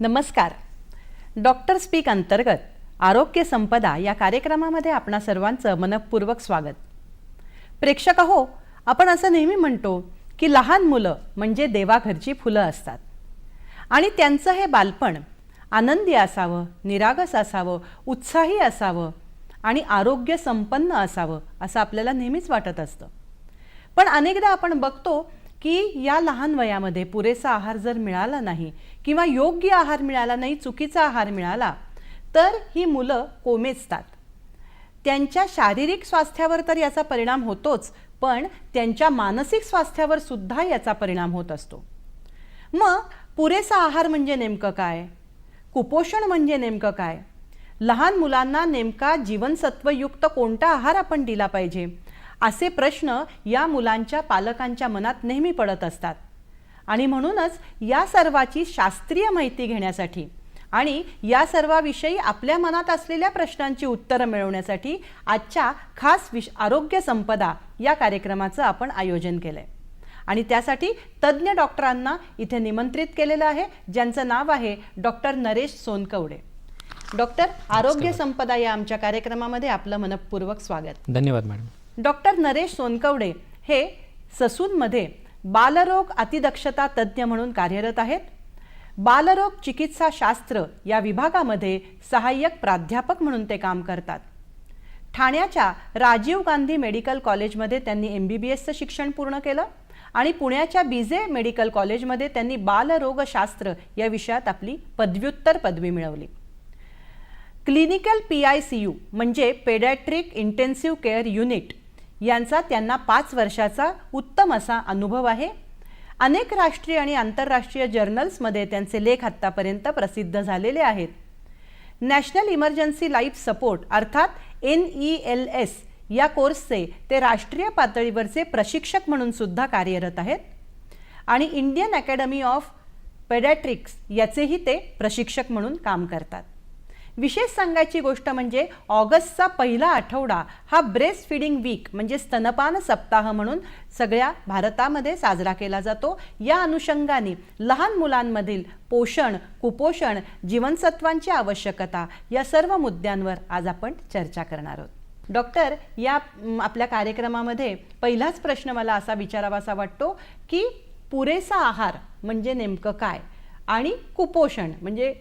नमस्कार. Doctor speak अंतर्गत आरोग्य संपदा या कार्यक्रमामध्ये आपणा सर्वांचं मनपूर्वक स्वागत. प्रेक्षक हो, आपण असं नेहमी म्हणतो की लहान मुलं म्हणजे देवाघरची फुलं असतात आणि त्यांचं हे बालपण आनंदी असावं, निरागस असावं, उत्साही असावं आणि आरोग्य संपन्न असावं असं आपल्याला नेहमीच वाटत असतं. पण अनेकदा आपण बघतो की या लहान वयामध्ये पुरेसा आहार जर मिळाला नाही किंवा योग्य आहार मिळाला नाही, चुकीचा आहार मिळाला तर ही मुलं कोमेजतात. त्यांच्या शारीरिक स्वास्थ्यावर तर याचा परिणाम होतोच, पण त्यांच्या मानसिक स्वास्थ्यावर सुद्धा याचा परिणाम होत असतो. मग पुरेसा आहार म्हणजे नेमकं काय? कुपोषण म्हणजे नेमकं काय? लहान मुलांना नेमका जीवनसत्वयुक्त कोणता आहार आपण दिला पाहिजे, असे प्रश्न या मुलांच्या पालकांच्या मनात नेहमी पडत असतात. आणि म्हणूनच या सर्वाची शास्त्रीय माहिती घेण्यासाठी आणि या सर्वाविषयी आपल्या मनात असलेल्या प्रश्नांची उत्तरं मिळवण्यासाठी आजच्या खास आरोग्य संपदा या कार्यक्रमाचं आपण आयोजन केलंय. आणि त्यासाठी तज्ज्ञ डॉक्टरांना इथे निमंत्रित केलेलं आहे, ज्यांचं नाव आहे डॉक्टर नरेश सोनकवडे. डॉक्टर, आरोग्य संपदा या आमच्या कार्यक्रमामध्ये आपलं मनपूर्वक स्वागत. धन्यवाद मॅडम. डॉक्टर नरेश सोनकवडे हे ससूनमध्ये बालरोग अतिदक्षता तज्ज्ञ म्हणून कार्यरत आहेत. बालरोग चिकित्सा शास्त्र या विभागामध्ये सहाय्यक प्राध्यापक म्हणून ते काम करतात. ठाण्याच्या राजीव गांधी मेडिकल कॉलेजमध्ये त्यांनी MBBSचं शिक्षण पूर्ण केलं आणि पुण्याच्या बीजे मेडिकल कॉलेजमध्ये त्यांनी बालरोगशास्त्र या विषयात आपली पदव्युत्तर पदवी मिळवली. क्लिनिकल PICU म्हणजे पेडॅट्रिक इंटेन्सिव्ह केअर युनिट यांचा त्यांना 5 वर्षाचा उत्तम असा अनुभव आहे. अनेक राष्ट्रीय आणि आंतरराष्ट्रीय जर्नल्समध्ये त्यांचे लेख आत्तापर्यंत प्रसिद्ध झालेले आहेत. नॅशनल इमर्जन्सी लाईफ सपोर्ट अर्थात NELS या कोर्सचे ते राष्ट्रीय पातळीवरचे प्रशिक्षक म्हणून सुद्धा कार्यरत आहेत आणि इंडियन अकॅडमी ऑफ पेडॅट्रिक्स याचेही ते प्रशिक्षक म्हणून काम करतात. विशेष सांगायची गोष्ट म्हणजे ऑगस्टचा पहिला आठवडा हा ब्रेस्ट फीडिंग वीक म्हणजे स्तनपान सप्ताह म्हणून सगळ्या भारतामध्ये साजरा केला जातो. या अनुषंगाने लहान मुलांमधील पोषण, कुपोषण, जीवनसत्वांची आवश्यकता या सर्व मुद्द्यांवर आज आपण चर्चा करणार आहोत. डॉक्टर, या आपल्या कार्यक्रमामध्ये पहिलाच प्रश्न मला असा विचारावासा वाटतो की पुरेसा आहार म्हणजे नेमकं काय आणि कुपोषण म्हणजे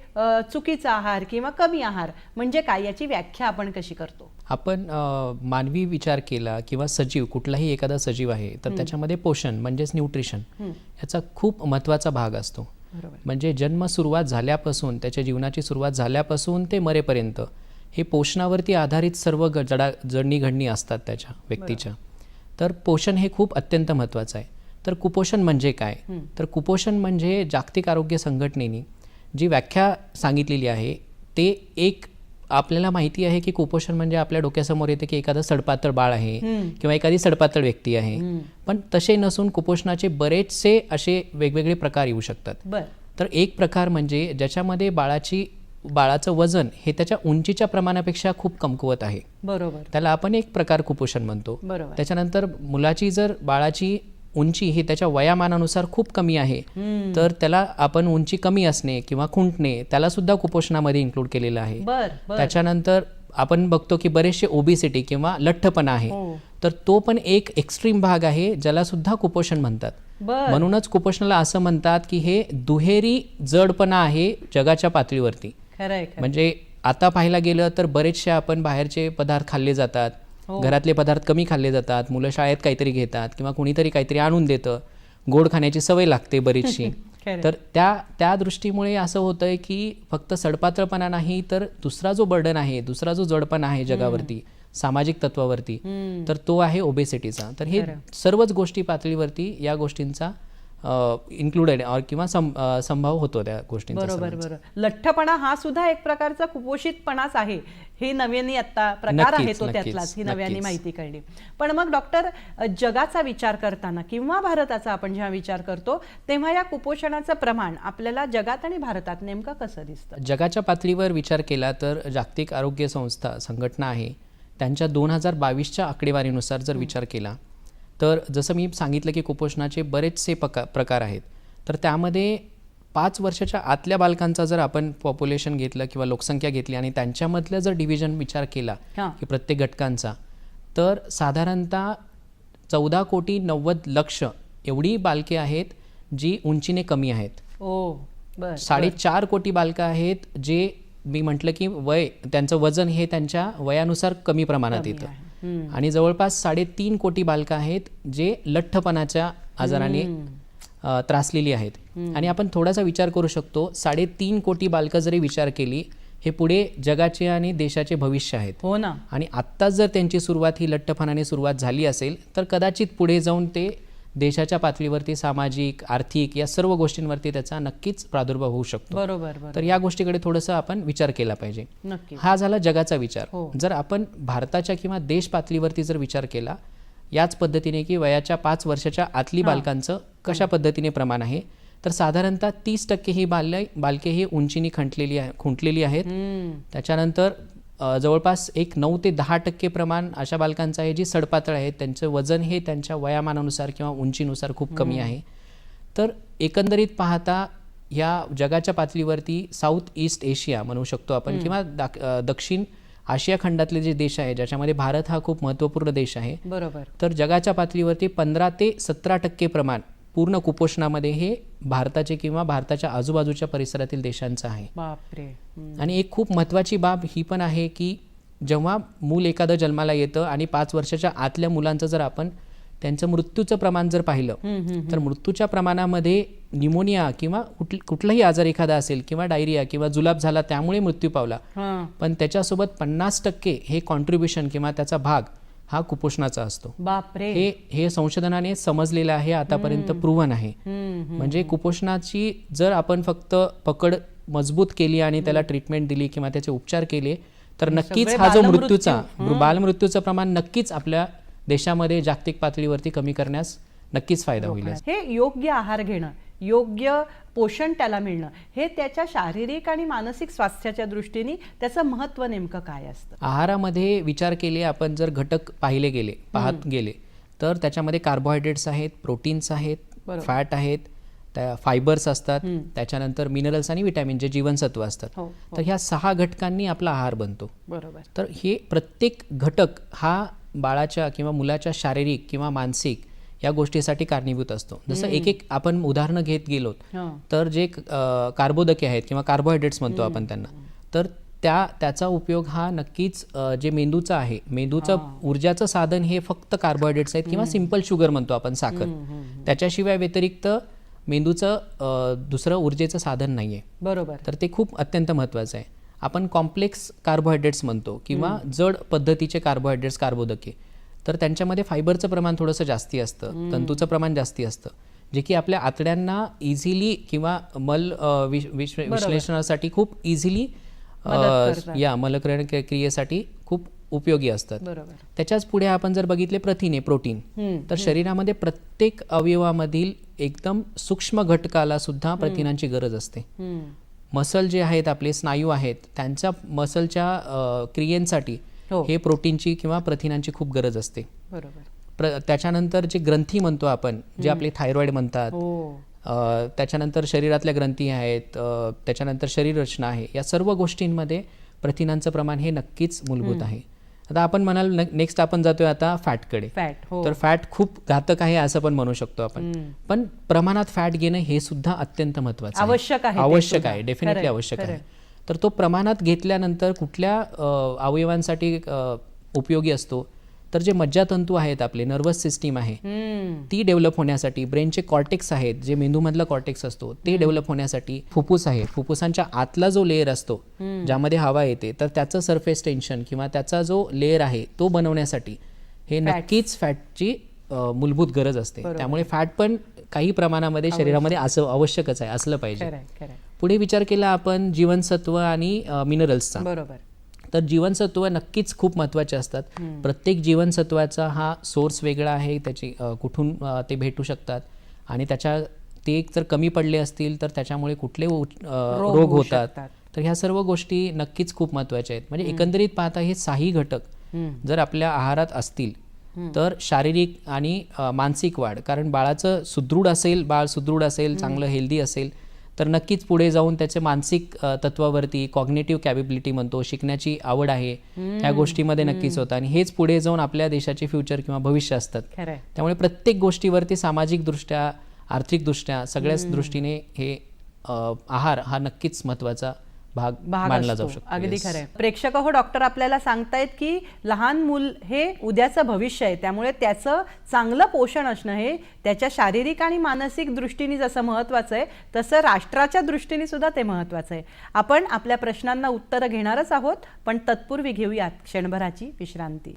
चुकीचा आहार किंवा कमी आहार म्हणजे काय, याची व्याख्या आपण कशी करतो? आपण मानवी विचार केला किंवा सजीव, कुठलाही एखादा सजीव आहे तर त्याच्यामध्ये पोषण म्हणजेच न्यूट्रिशन याचा खूप महत्त्वाचा भाग असतो. म्हणजे जन्म सुरुवात झाल्यापासून, त्याच्या जीवनाची सुरुवात झाल्यापासून ते मरेपर्यंत हे पोषणावरती आधारित सर्व जडणीघडणी असतात त्याच्या व्यक्तीच्या. तर पोषण हे खूप अत्यंत महत्त्वाचं आहे. तर कुपोषण म्हणजे काय? तर कुपोषण म्हणजे जागतिक आरोग्य संघटनेने जी व्याख्या सांगितलेली आहे ते एक आपल्याला माहिती आहे की कुपोषण म्हणजे आपल्या डोक्यासमोर येते की एखादं सडपातळ बाळ आहे किंवा एखादी सडपातळ व्यक्ती आहे. पण तसे नसून कुपोषणाचे बरेचसे असे वेगवेगळे प्रकार येऊ शकतात. तर एक प्रकार म्हणजे ज्याच्यामध्ये बाळाचं वजन हे त्याच्या उंचीच्या प्रमाणापेक्षा खूप कमकुवत आहे. बरोबर. त्याला आपण एक प्रकार कुपोषण म्हणतो. त्याच्यानंतर मुलाची जर बाळाची उंची ही त्याच्या वयामानानुसार खूप कमी आहे तर त्याला आपण उंची कमी असणे किंवा खुंटणे त्याला सुद्धा कुपोषणामध्ये इन्क्लूड केलेलं आहे. त्याच्यानंतर आपण बघतो की बरेचसे ओबेसिटी किंवा लठ्ठपणा आहे तर तो पण एक एक्स्ट्रीम भाग आहे ज्याला सुद्धा कुपोषण म्हणतात. म्हणूनच कुपोषणाला असं म्हणतात की हे दुहेरी जडपणा आहे जगाच्या पातळीवरती. म्हणजे आता पाहायला गेलं तर बरेचसे आपण बाहेरचे पदार्थ खाल्ले जातात, घरातले पदार्थ कमी खाल्ले जातात, मुलं शाळेत काहीतरी घेतात किंवा कुणीतरी काहीतरी आणून देतं, गोड खाण्याची सवय लागते बरीचशी. तर त्या दृष्टीमुळे असं होतंय की फक्त सडपातळपणा नाही तर दुसरा जो बर्डन आहे, दुसरा जो जडपणा आहे जगावरती सामाजिक तत्वावरती तर तो आहे ओबेसिटीचा. तर हे सर्वच गोष्टी पातळीवरती या गोष्टींचा इन्क्लुडेड किंवा संभाव होतो त्या गोष्टींचा. बरोबर. लठ्ठपणा हा सुद्धा एक प्रकारचा कुपोषितपणाच आहे. हे नव्याने आता प्रकार आहे तो त्यातलाच, ही नव्याने माहिती कळली. पण मग डॉक्टर, जगाचा विचार करताना किंवा भारताचा आपण जेव्हा विचार करतो तेव्हा या कुपोषणाचं प्रमाण आपल्याला जगात आणि भारतात नेमकं कसं दिसतं? जगाच्या पातळीवर विचार केला तर जागतिक आरोग्य संघटना आहे त्यांच्या 2022च्या आकडेवारीनुसार जर विचार केला तर जसं मी सांगितलं की कुपोषणाचे बरेचसे प्रकार आहेत. तर त्यामध्ये 5 वर्षाच्या आतल्या बालकांचा जर आपण पॉप्युलेशन घेतलं किंवा लोकसंख्या घेतली आणि त्यांच्यामधलं जर डिव्हिजन विचार केला की प्रत्येक घटकांचा, तर साधारणतः 14,90,00,000 एवढी बालके आहेत जी उंचीने कमी आहेत. 4.5 कोटी बालकं आहेत जे मी म्हटलं की त्यांचं वजन हे त्यांच्या वयानुसार कमी प्रमाणात येतं. आणि जवळपास 3.5 कोटी बालकं आहेत जे लठ्ठपणाच्या आजाराने त्रासलेली आहेत. आणि आपण थोडासा विचार करू शकतो, 3.5 कोटी बालकं जरी विचार केली, हे पुढे जगाचे आणि देशाचे भविष्य आहेत. हो ना. आणि आत्ताच जर त्यांची सुरुवात ही लठ्ठपणाने सुरुवात झाली असेल तर कदाचित पुढे जाऊन ते देशाच्या पातळीवरती सामाजिक, आर्थिक या सर्व गोष्टींवरती त्याचा नक्कीच प्रादुर्भाव होऊ शकतो. बरोबर. तर या गोष्टीकडे थोडंसं आपण विचार केला पाहिजे. हा झाला जगाचा विचार. जर आपण भारताच्या किंवा देश पातळीवरती जर विचार केला याच पद्धतीने की वयाच्या 5 वर्षाच्या आतली बालकांचं कशा पद्धतीने प्रमाण आहे, तर साधारणतः 30% ही बालके ही उंचीने खुंटलेली आहेत. त्याच्यानंतर जवळपास 9 ते 10% प्रमाण अशा बालकांचं आहे जी सडपातळ आहेत, त्यांचं वजन हे त्यांच्या वयामानानुसार किंवा उंचीनुसार खूप कमी आहे. तर एकंदरीत पाहता या जगाच्या पातळीवरती साऊथ ईस्ट एशिया म्हणू शकतो आपण किंवा दक्षिण आशिया खंडातले जे देश आहे ज्याच्यामध्ये भारत हा खूप महत्त्वपूर्ण देश आहे. बरोबर. तर जगाच्या पातळीवरती 15 ते 17% प्रमाण पूर्ण कुपोषणामध्ये हे भारताचे किंवा भारताच्या आजूबाजूच्या परिसरातील देशांचं आहे. बापरे. आणि एक खूप महत्त्वाची बाब ही पण आहे की जेव्हा मूल एखादं जन्माला येतं आणि 5 वर्षाच्या आतल्या मुलांचं जर आपण त्यांचं मृत्यूचं प्रमाण जर पाहिलं तर मृत्यूच्या प्रमाणामध्ये न्यूमोनिया किंवा कुठलाही आजार एखादा असेल किंवा डायरिया किंवा जुलाब झाला त्यामुळे मृत्यू पावला, पण त्याच्यासोबत 50% हे कॉन्ट्रीब्युशन किंवा त्याचा भाग हा कुपोषणाचा असतो. बापरे. हे संशोधनाने समजलेलं आहे, आतापर्यंत प्रूव्हन आहे. म्हणजे कुपोषणाची जर आपण फक्त पकड मजबूत केली आणि त्याला ट्रीटमेंट दिली किंवा त्याचे उपचार केले तर नक्कीच हा जो बालमृत्यूचं प्रमाण नक्कीच आपल्या देशामध्ये जागतिक पातळीवरती कमी करण्यास नक्कीच फायदा होईल. हे योग्य आहार घेणं, योग्य पोषण त्याला मिळणं, हे त्याच्या शारीरिक आणि मानसिक स्वास्थ्याच्या दृष्टीने त्याचं महत्त्व नेमकं काय असतं? आहारामध्ये विचार केले आपण जर घटक पाहत गेले तर त्याच्यामध्ये कार्बोहायड्रेट्स आहेत, प्रोटीन्स आहेत, फॅट आहेत, फायबर्स असतात, त्याच्यानंतर मिनरल्स आणि विटॅमिन जे जीवनसत्व असतात. तर ह्या 6 घटकांनी आपला आहार बनतो. बरोबर. तर हे प्रत्येक घटक हा बाळाच्या किंवा मुलाच्या शारीरिक किंवा मानसिक या गोष्टीसाठी कारणीभूत असतो. जसं एक आपण उदाहरणं घेत गेलो तर जे कार्बोदके आहेत किंवा कार्बोहायड्रेट्स म्हणतो आपण त्यांना, तर त्याचा उपयोग हा नक्कीच जे मेंदूचा आहे, मेंदूचं ऊर्जाचं साधन हे फक्त कार्बोहायड्रेट्स आहेत किंवा सिंपल शुगर म्हणतो आपण, साखर. त्याच्याशिवाय व्यतिरिक्त मेंदूचं दुसरं ऊर्जेचं साधन नाही आहे. बरोबर. तर ते खूप अत्यंत महत्त्वाचं आहे. आपण कॉम्प्लेक्स कार्बोहायड्रेट्स म्हणतो किंवा जड पद्धतीचे कार्बोहायड्रेट्स, कार्बोदके, तर त्यांच्यामध्ये फायबरचं प्रमाण थोडंसं जास्ती असतं, तंतूचं प्रमाण जास्ती असतं, जे की आपल्या आतड्यांना इझिली किंवा विश्लेषणासाठी खूप इझिली या मलकरण क्रियेसाठी खूप उपयोगी असतात. त्याच्याच पुढे आपण जर बघितले प्रथिने, प्रोटीन, तर शरीरामध्ये प्रत्येक अवयवामधील एकदम सूक्ष्म घटकाला सुद्धा प्रथिनांची गरज असते. मसल जे आहेत आपले स्नायू आहेत त्यांच्या मसलच्या क्रियेसाठी हे प्रोटीनची किंवा प्रथिनांची खूप गरज असते. त्याच्यानंतर जे ग्रंथी म्हणतो आपण, जे आपले थायरॉइड म्हणतात, त्याच्यानंतर शरीरातल्या ग्रंथी आहेत, त्याच्यानंतर शरीर रचना आहे, या सर्व गोष्टींमध्ये प्रथिनांचं प्रमाण हे नक्कीच मूलभूत आहे. आता आपण म्हणाल नेक्स्ट आपण जातोय आता फॅटकडे. तर फॅट खूप घातक आहे असं पण म्हणू शकतो आपण, पण प्रमाणात फॅट घेणं हे सुद्धा अत्यंत महत्त्वाचं आवश्यक आहे, डेफिनेटली आवश्यक आहे. तर तो प्रमाणात घेतल्यानंतर कुठल्या अवयवांसाठी उपयोगी असतो, तर जे मज्जातंतू आहेत, आपले नर्वस सिस्टीम आहे ती डेव्हलप होण्यासाठी, ब्रेनचे कॉर्टेक्स आहेत, जे मेंदूमधला कॉर्टेक्स असतो ते डेव्हलप होण्यासाठी, फुफ्फुस आहे, फुफ्फुसांच्या आतला जो लेअर असतो ज्यामध्ये हवा येते, तर त्याचं सरफेस टेन्शन किंवा त्याचा जो लेअर आहे तो बनवण्यासाठी हे नक्कीच फॅटची मूलभूत गरज असते. त्यामुळे फॅट पण काही प्रमाणामध्ये शरीरामध्ये असं आवश्यकच आहे, असलं पाहिजे. पुढे विचार केला आपण जीवनसत्व आणि मिनरल्सचा. बरोबर. तर जीवनसत्व नक्कीच खूप महत्त्वाचे असतात. प्रत्येक जीवनसत्वाचा हा सोर्स वेगळा आहे, त्याची कुठून ते भेटू शकतात आणि ते जर कमी पडले असतील तर त्याच्यामुळे कुठले रोग होतात. तर ह्या सर्व गोष्टी नक्कीच खूप महत्त्वाच्या आहेत. म्हणजे एकंदरीत पाहता हे 6 घटक जर आपल्या आहारात असतील तर शारीरिक आणि मानसिक वाढ, कारण बाळ सुदृढ असेल, चांगलं हेल्दी असेल तर नक्कीच पुढे जाऊन त्याचे मानसिक तत्वावरती कॉग्निटिव्ह कॅपेबिलिटी म्हणतो, शिकण्याची आवड आहे, ह्या गोष्टीमध्ये नक्कीच होतं. आणि हेच पुढे जाऊन आपल्या देशाचे फ्युचर किंवा भविष्य असतात. त्यामुळे प्रत्येक गोष्टीवरती सामाजिकदृष्ट्या, आर्थिकदृष्ट्या, सगळ्याच दृष्टीने हे आहार हा नक्कीच महत्त्वाचा भाग मानला जाऊ शकतो. अगदी खरं. प्रेक्षक हो, डॉक्टर आपल्याला सांगतायत की लहान मूल हे उद्याचं भविष्य आहे, त्यामुळे त्याचं चांगलं पोषण असणं हे त्याच्या शारीरिक आणि मानसिक दृष्टीने जसं महत्त्वाचं आहे तसं राष्ट्राच्या दृष्टीने सुद्धा ते महत्त्वाचं आहे. आपण आपल्या प्रश्नांना उत्तरं घेणारच आहोत, पण तत्पूर्वी घेऊयात क्षणभराची विश्रांती.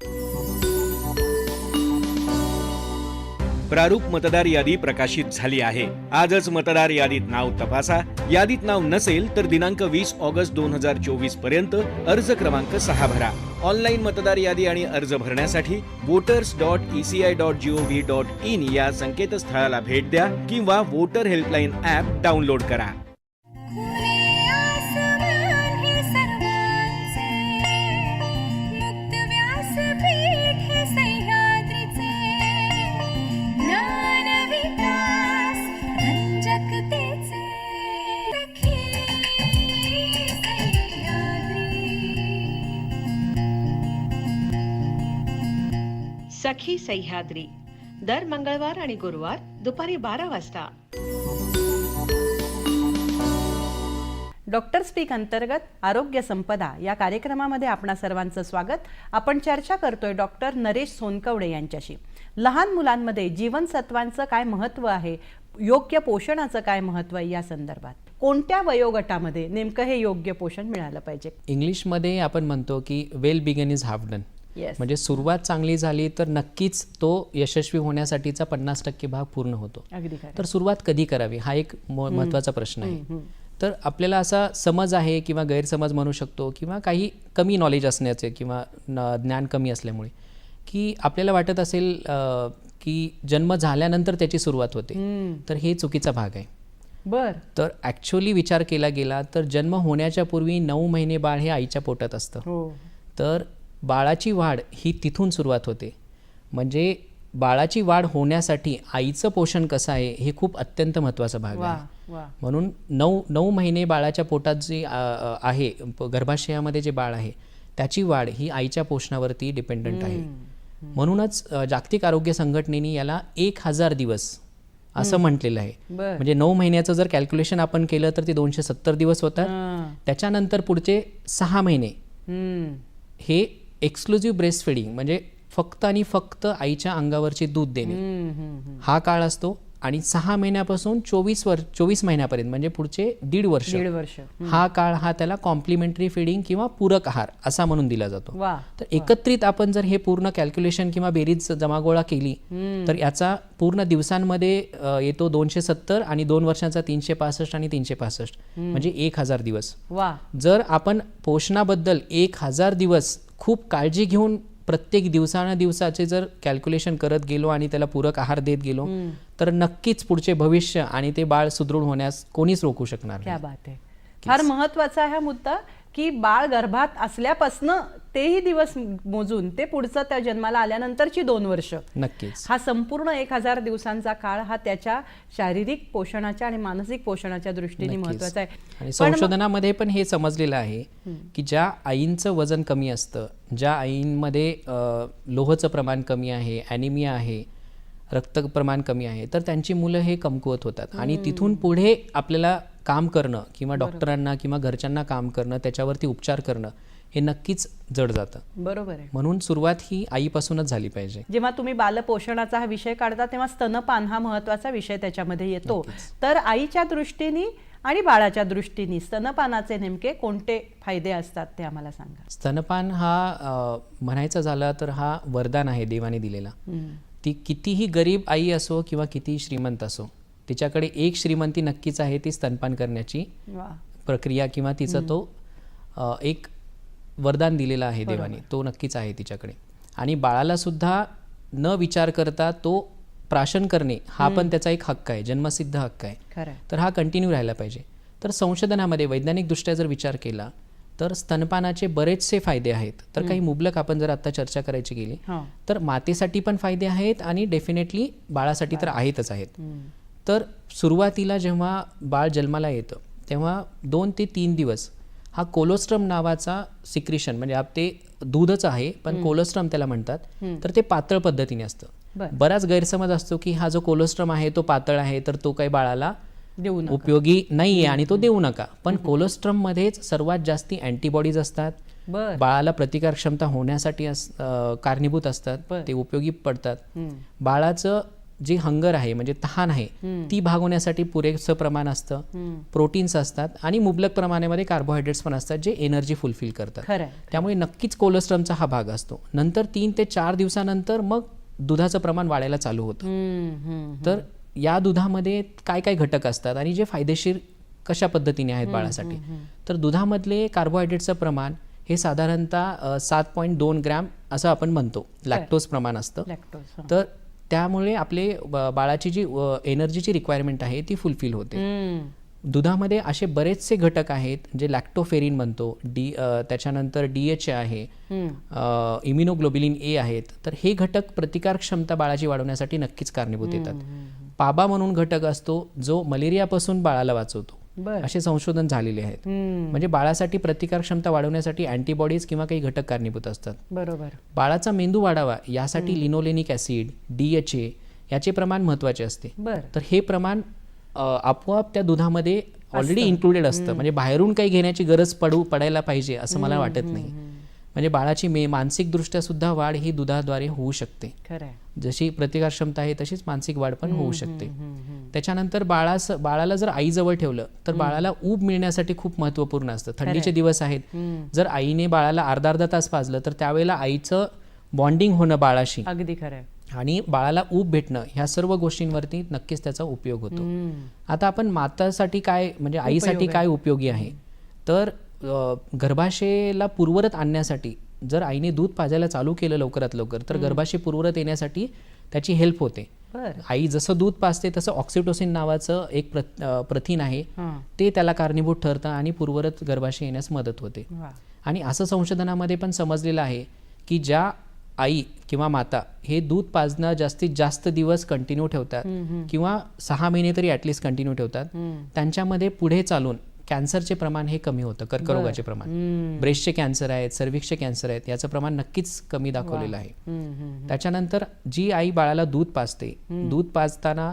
प्रारूप मतदार यादी प्रकाशित झाली आहे. आजच मतदार यादीत नाव तपासा. यादीत नाव नसेल तर दिनांक 20 ऑगस्ट 2024 पर्यंत अर्ज क्रमांक 6 भरा. ऑनलाईन मतदार यादी आणि अर्ज भरण्यासाठी voters.eci.gov.in या संकेतस्थळाला भेट द्या किंवा वोटर हेल्पलाईन ॲप डाउनलोड करा. सखी सह्याद्री दर मंगळवार आणि गुरुवार दुपारी 12 वाजता. डॉक्टर स्पीक अंतर्गत आरोग्य संपदा या कार्यक्रमामध्ये आपणा सर्वांचं स्वागत. आपण चर्चा करतोय डॉक्टर नरेश सोनकवडे यांच्याशी. लहान मुलांमध्ये जीवनसत्वांचं काय महत्त्व आहे, योग्य पोषणाचं काय महत्त्व आहे या संदर्भात कोणत्या वयोगटामध्ये नेमकं हे योग्य पोषण मिळालं पाहिजे? इंग्लिशमध्ये आपण म्हणतो की well begun is half done. म्हणजे सुरुवात चांगली झाली तर नक्कीच तो यशस्वी होण्यासाठीचा 50% भाग पूर्ण होतो. तर सुरुवात कधी करावी हा एक महत्त्वाचा प्रश्न आहे. तर आपल्याला असा समज आहे किंवा गैरसमज म्हणू शकतो किंवा काही कमी नॉलेज असण्याचे किंवा ज्ञान कमी असल्यामुळे की आपल्याला वाटत असेल की जन्म झाल्यानंतर त्याची सुरुवात होते, तर हे चुकीचा भाग आहे. तर ॲक्च्युअली विचार केला गेला तर जन्म होण्याच्या पूर्वी 9 महिने बाळ हे आईच्या पोटात असतं. तर बाळाची वाढ ही तिथून सुरुवात होते. म्हणजे बाळाची वाढ होण्यासाठी आईचं पोषण कसं आहे हे खूप अत्यंत महत्त्वाचा भाग आहे. म्हणून 9 महिने बाळाच्या पोटात जे आहे, गर्भाशयामध्ये जे बाळ आहे त्याची वाढ ही आईच्या पोषणावरती डिपेंडंट आहे. म्हणूनच जागतिक आरोग्य संघटनेने याला 1000 दिवस असं म्हटलेलं आहे. म्हणजे 9 महिन्याचं जर कॅल्क्युलेशन आपण केलं तर ते 270 दिवस होतात. त्याच्यानंतर पुढचे 6 महिने हे एक्सक्लुझिव्ह ब्रेस्ट फिडिंग म्हणजे फक्त आणि फक्त आईच्या अंगावरचे दूध देणे हा काळ असतो. आणि 6 महिन्यापासून 24 महिन्यापर्यंत म्हणजे पुढचे 1.5 वर्ष हा काळ हा त्याला कॉम्प्लिमेंटरी फिडिंग किंवा पूरक आहार असा म्हणून दिला जातो. तर एकत्रित आपण जर हे पूर्ण कॅल्क्युलेशन किंवा बेरीज जमागोळा केली तर याचा पूर्ण दिवसांमध्ये येतो 270 आणि 2 वर्षांचा 365 आणि 365 म्हणजे 1000 दिवस. जर आपण पोषणाबद्दल 1000 दिवस खूप काळजी घेऊन प्रत्येक दिवसाचे जर कॅल्क्युलेशन करत गेलो आणि त्याला पूरक आहार देत गेलो तर नक्कीच पुढचे भविष्य आणि ते बाळ सुदृढ होण्यास कोणीच रोखू शकणार नाही. क्या बात आहे. फार महत्त्वाचा हा मुद्दा की बाळ गर्भात असल्यापासून तेही दिवस मोजून ते पुढचं त्या जन्माला आल्यानंतरची 2 वर्ष नक्कीच हा संपूर्ण 1000 दिवसांचा काळ हा त्याच्या शारीरिक पोषणाच्या आणि मानसिक पोषणाच्या दृष्टीने महत्त्वाचा आहे. आणि संशोधनामध्ये पण हे समजलेलं आहे की ज्या आईंचं वजन कमी असतं, ज्या आईंमध्ये लोहाचं प्रमाण कमी आहे, ॲनिमिया आहे, रक्त प्रमाण कमी आहे, तर त्यांची मुलं हे कमकुवत होतात. आणि तिथून पुढे आपल्याला काम करणं किंवा डॉक्टरांना किंवा घरच्यांना काम करणं, त्याच्यावरती उपचार करणं हे नक्कीच जड जातं. बरोबर आहे. म्हणून सुरुवात ही आईपासूनच झाली पाहिजे. जेव्हा तुम्ही बालपोषणाचा हा विषय काढता तेव्हा स्तनपान हा महत्त्वाचा विषय त्याच्यामध्ये येतो. तर आईच्या दृष्टीने आणि बाळाच्या दृष्टीने स्तनपानाचे नेमके कोणते फायदे असतात ते आम्हाला सांगा. स्तनपान हा म्हणायचा झाला तर हा वरदान आहे देवाने दिलेला. ती कितीही गरीब आई असो किंवा कितीही श्रीमंत असो, तिच्याकडे एक श्रीमंती नक्कीच आहे, ती स्तनपान करण्याची प्रक्रिया किंवा तिचं तो एक वरदान दिलेलं आहे देवाने, तो नक्कीच आहे तिच्याकडे. आणि बाळाला सुद्धा न विचार करता तो प्राशन करणे हा पण त्याचा एक हक्क आहे, जन्मसिद्ध हक्क आहे. तर हा कंटिन्यू राहायला पाहिजे. तर संशोधनामध्ये वैज्ञानिकदृष्ट्या जर विचार केला तर स्तनपानाचे बरेचसे फायदे आहेत. तर काही मुबलक आपण जर आता चर्चा करायची गेली तर मातेसाठी पण फायदे आहेत आणि डेफिनेटली बाळासाठी तर आहेतच आहेत. तर सुरुवातीला जेव्हा बाळ जन्माला येतं तेव्हा 2 ते 3 दिवस हा कोलोस्ट्रम नावाचा सिक्रिशन, म्हणजे ते दूधच आहे पण कोलोस्ट्रम त्याला म्हणतात, तर ते पातळ पद्धतीने असतं. बराच गैरसमज असतो की हा जो कोलोस्ट्रम आहे तो पातळ आहे तर तो काही बाळाला उपयोगी नाहीये आणि तो देऊ नका. पण कोलोस्ट्रम मध्येच सर्वात जास्ती अँटीबॉडीज असतात, बाळाला प्रतिकार क्षमता होण्यासाठी कारणीभूत असतात, ते उपयोगी पडतात. बाळाचं जे हंगर आहे म्हणजे तहान आहे ती भागवण्यासाठी पुरेसं प्रमाण असतं, प्रोटीन्स असतात आणि मुबलक प्रमाणामध्ये कार्बोहायड्रेट्स पण असतात जे एनर्जी फुलफिल करतात. त्यामुळे नक्कीच कोलोस्ट्रमचा हा भाग असतो. नंतर 3 ते 4 दिवसानंतर मग दुधाचं प्रमाण वाढायला चालू होतं. तर या दुधामध्ये काय काय घटक असतात आणि जे फायदेशीर कशा पद्धतीने आहेत बाळासाठी, तर दुधामधले कार्बोहायड्रेटचं प्रमाण हे साधारणतः 7.2 ग्रॅम असं आपण म्हणतो लॅक्टोज प्रमाण असतं. तर त्यामुळे आपले बाळाची जी एनर्जीची रिक्वायरमेंट आहे ती फुलफिल होते. दुधामध्ये असे बरेचसे घटक आहेत जे लॅक्टोफेरिन म्हणतो, त्याच्यानंतर DHA आहे, इम्युनोग्लोबिलिन A आहेत. तर हे घटक प्रतिकार क्षमता बाळाची वाढवण्यासाठी नक्कीच कारणीभूत येतात. पाबा म्हणून घटक असतो जो मलेरियापासून बाळाला वाचवतो, असे संशोधन झालेले आहेत. म्हणजे बाळासाठी प्रतिकार क्षमता वाढवण्यासाठी अँटीबॉडीज किंवा काही घटक कारणीभूत असतात. बरोबर. बाळाचा मेंदू वाढावा यासाठी लिनोलेनिक ऍसिड, DHA याचे प्रमाण महत्वाचे असते. तर हे प्रमाण आपोआप त्या दुधामध्ये ऑलरेडी इन्क्लुडेड असतं, म्हणजे बाहेरून काही घेण्याची गरज पडायला पाहिजे असं मला वाटत नाही. म्हणजे बाळाची मानसिकदृष्ट्या सुद्धा वाढ ही दुधाद्वारे होऊ शकते. जशी प्रतिकार क्षमता आहे तशीच मानसिक वाढ पण होऊ शकते. त्याच्यानंतर बाळाला जर आईजवळ ठेवलं तर बाळाला ऊब मिळण्यासाठी खूप महत्वपूर्ण असतं. थंडीचे दिवस आहेत, जर आईने बाळाला अर्धा तास पाजलं तर त्यावेळेला आईचं बॉन्डिंग होणं बाळाशी, अगदी खरं, आणि बाळाला ऊब भेटणं, ह्या सर्व गोष्टींवरती नक्कीच त्याचा उपयोग होतो. आता आपण मातासाठी काय म्हणजे आईसाठी काय उपयोगी आहे, तर गर्भाशयाला पूर्वरत आणण्यासाठी जर आईने दूध पाजायला चालू केलं लवकरात लवकर तर गर्भाशय पूर्वरत येण्यासाठी त्याची हेल्प होते. आई जसं दूध पाजते तसं ऑक्सिटोसिन नावाचं एक प्रथिन आहे, ते त्याला कारणीभूत ठरतं आणि पूर्वरत गर्भाशय येण्यास मदत होते. आणि असं संशोधनामध्ये पण समजलेलं आहे की ज्या आई किंवा माता हे दूध पाजणं जास्तीत जास्त दिवस कंटिन्यू ठेवतात किंवा 6 महिने तरी ॲटलिस्ट कंटिन्यू ठेवतात, त्यांच्यामध्ये पुढे चालून कॅन्सरचे प्रमाण हे कमी होतं. कर्करोगाचे प्रमाण, ब्रेस्टचे कॅन्सर आहेत, सर्व्हिक्सचे कॅन्सर आहेत, याचं प्रमाण नक्कीच कमी दाखवलेलं आहे. त्याच्यानंतर जी आई बाळाला दूध पाजते, दूध पाजताना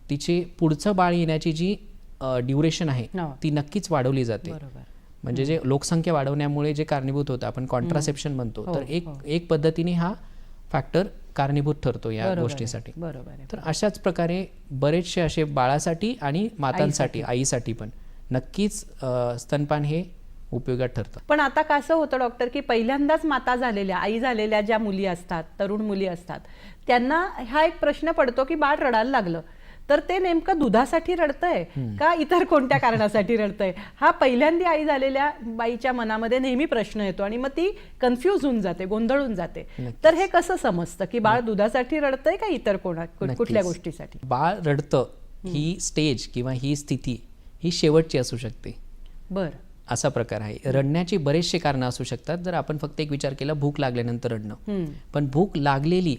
तिचे पुढचं बाळ येण्याची जी ड्युरेशन आहे ती नक्कीच वाढवली जाते. म्हणजे जे लोकसंख्या वाढवण्यामुळे जे कारणीभूत होतं, आपण कॉन्ट्रासेप्शन म्हणतो, तर एक पद्धतीने हा फॅक्टर कारणीभूत ठरतो या गोष्टीसाठी. तर अशाच प्रकारे बरेचसे असे बाळासाठी आणि मातांसाठी, आईसाठी पण नक्कीच स्तनपान हे उपयोगात ठरतं. पण आता कसं होतं डॉक्टर की पहिल्यांदाच माता झालेल्या, आई झालेल्या ज्या मुली असतात, तरुण मुली असतात, त्यांना हा एक प्रश्न पडतो की बाळ रडायला लागलं तर ते नेमकं दुधासाठी रडतंय का इतर कोणत्या कारणासाठी रडतंय, हा पहिल्यांदा आई झालेल्या बाईच्या मनामध्ये नेहमी प्रश्न येतो आणि मग ती कन्फ्यूज होऊन जाते, गोंधळून जाते. तर हे कसं समजतं की बाळ दुधासाठी रडतंय का इतर कुठल्या गोष्टीसाठी? बाळ रडतं ही स्टेज किंवा ही स्थिती ही शेवटची असू शकते. असा प्रकार आहे. रडण्याची बरेचसे कारणं असू शकतात. जर आपण फक्त एक विचार केला भूक लागल्यानंतर रडणं, पण भूक लागलेली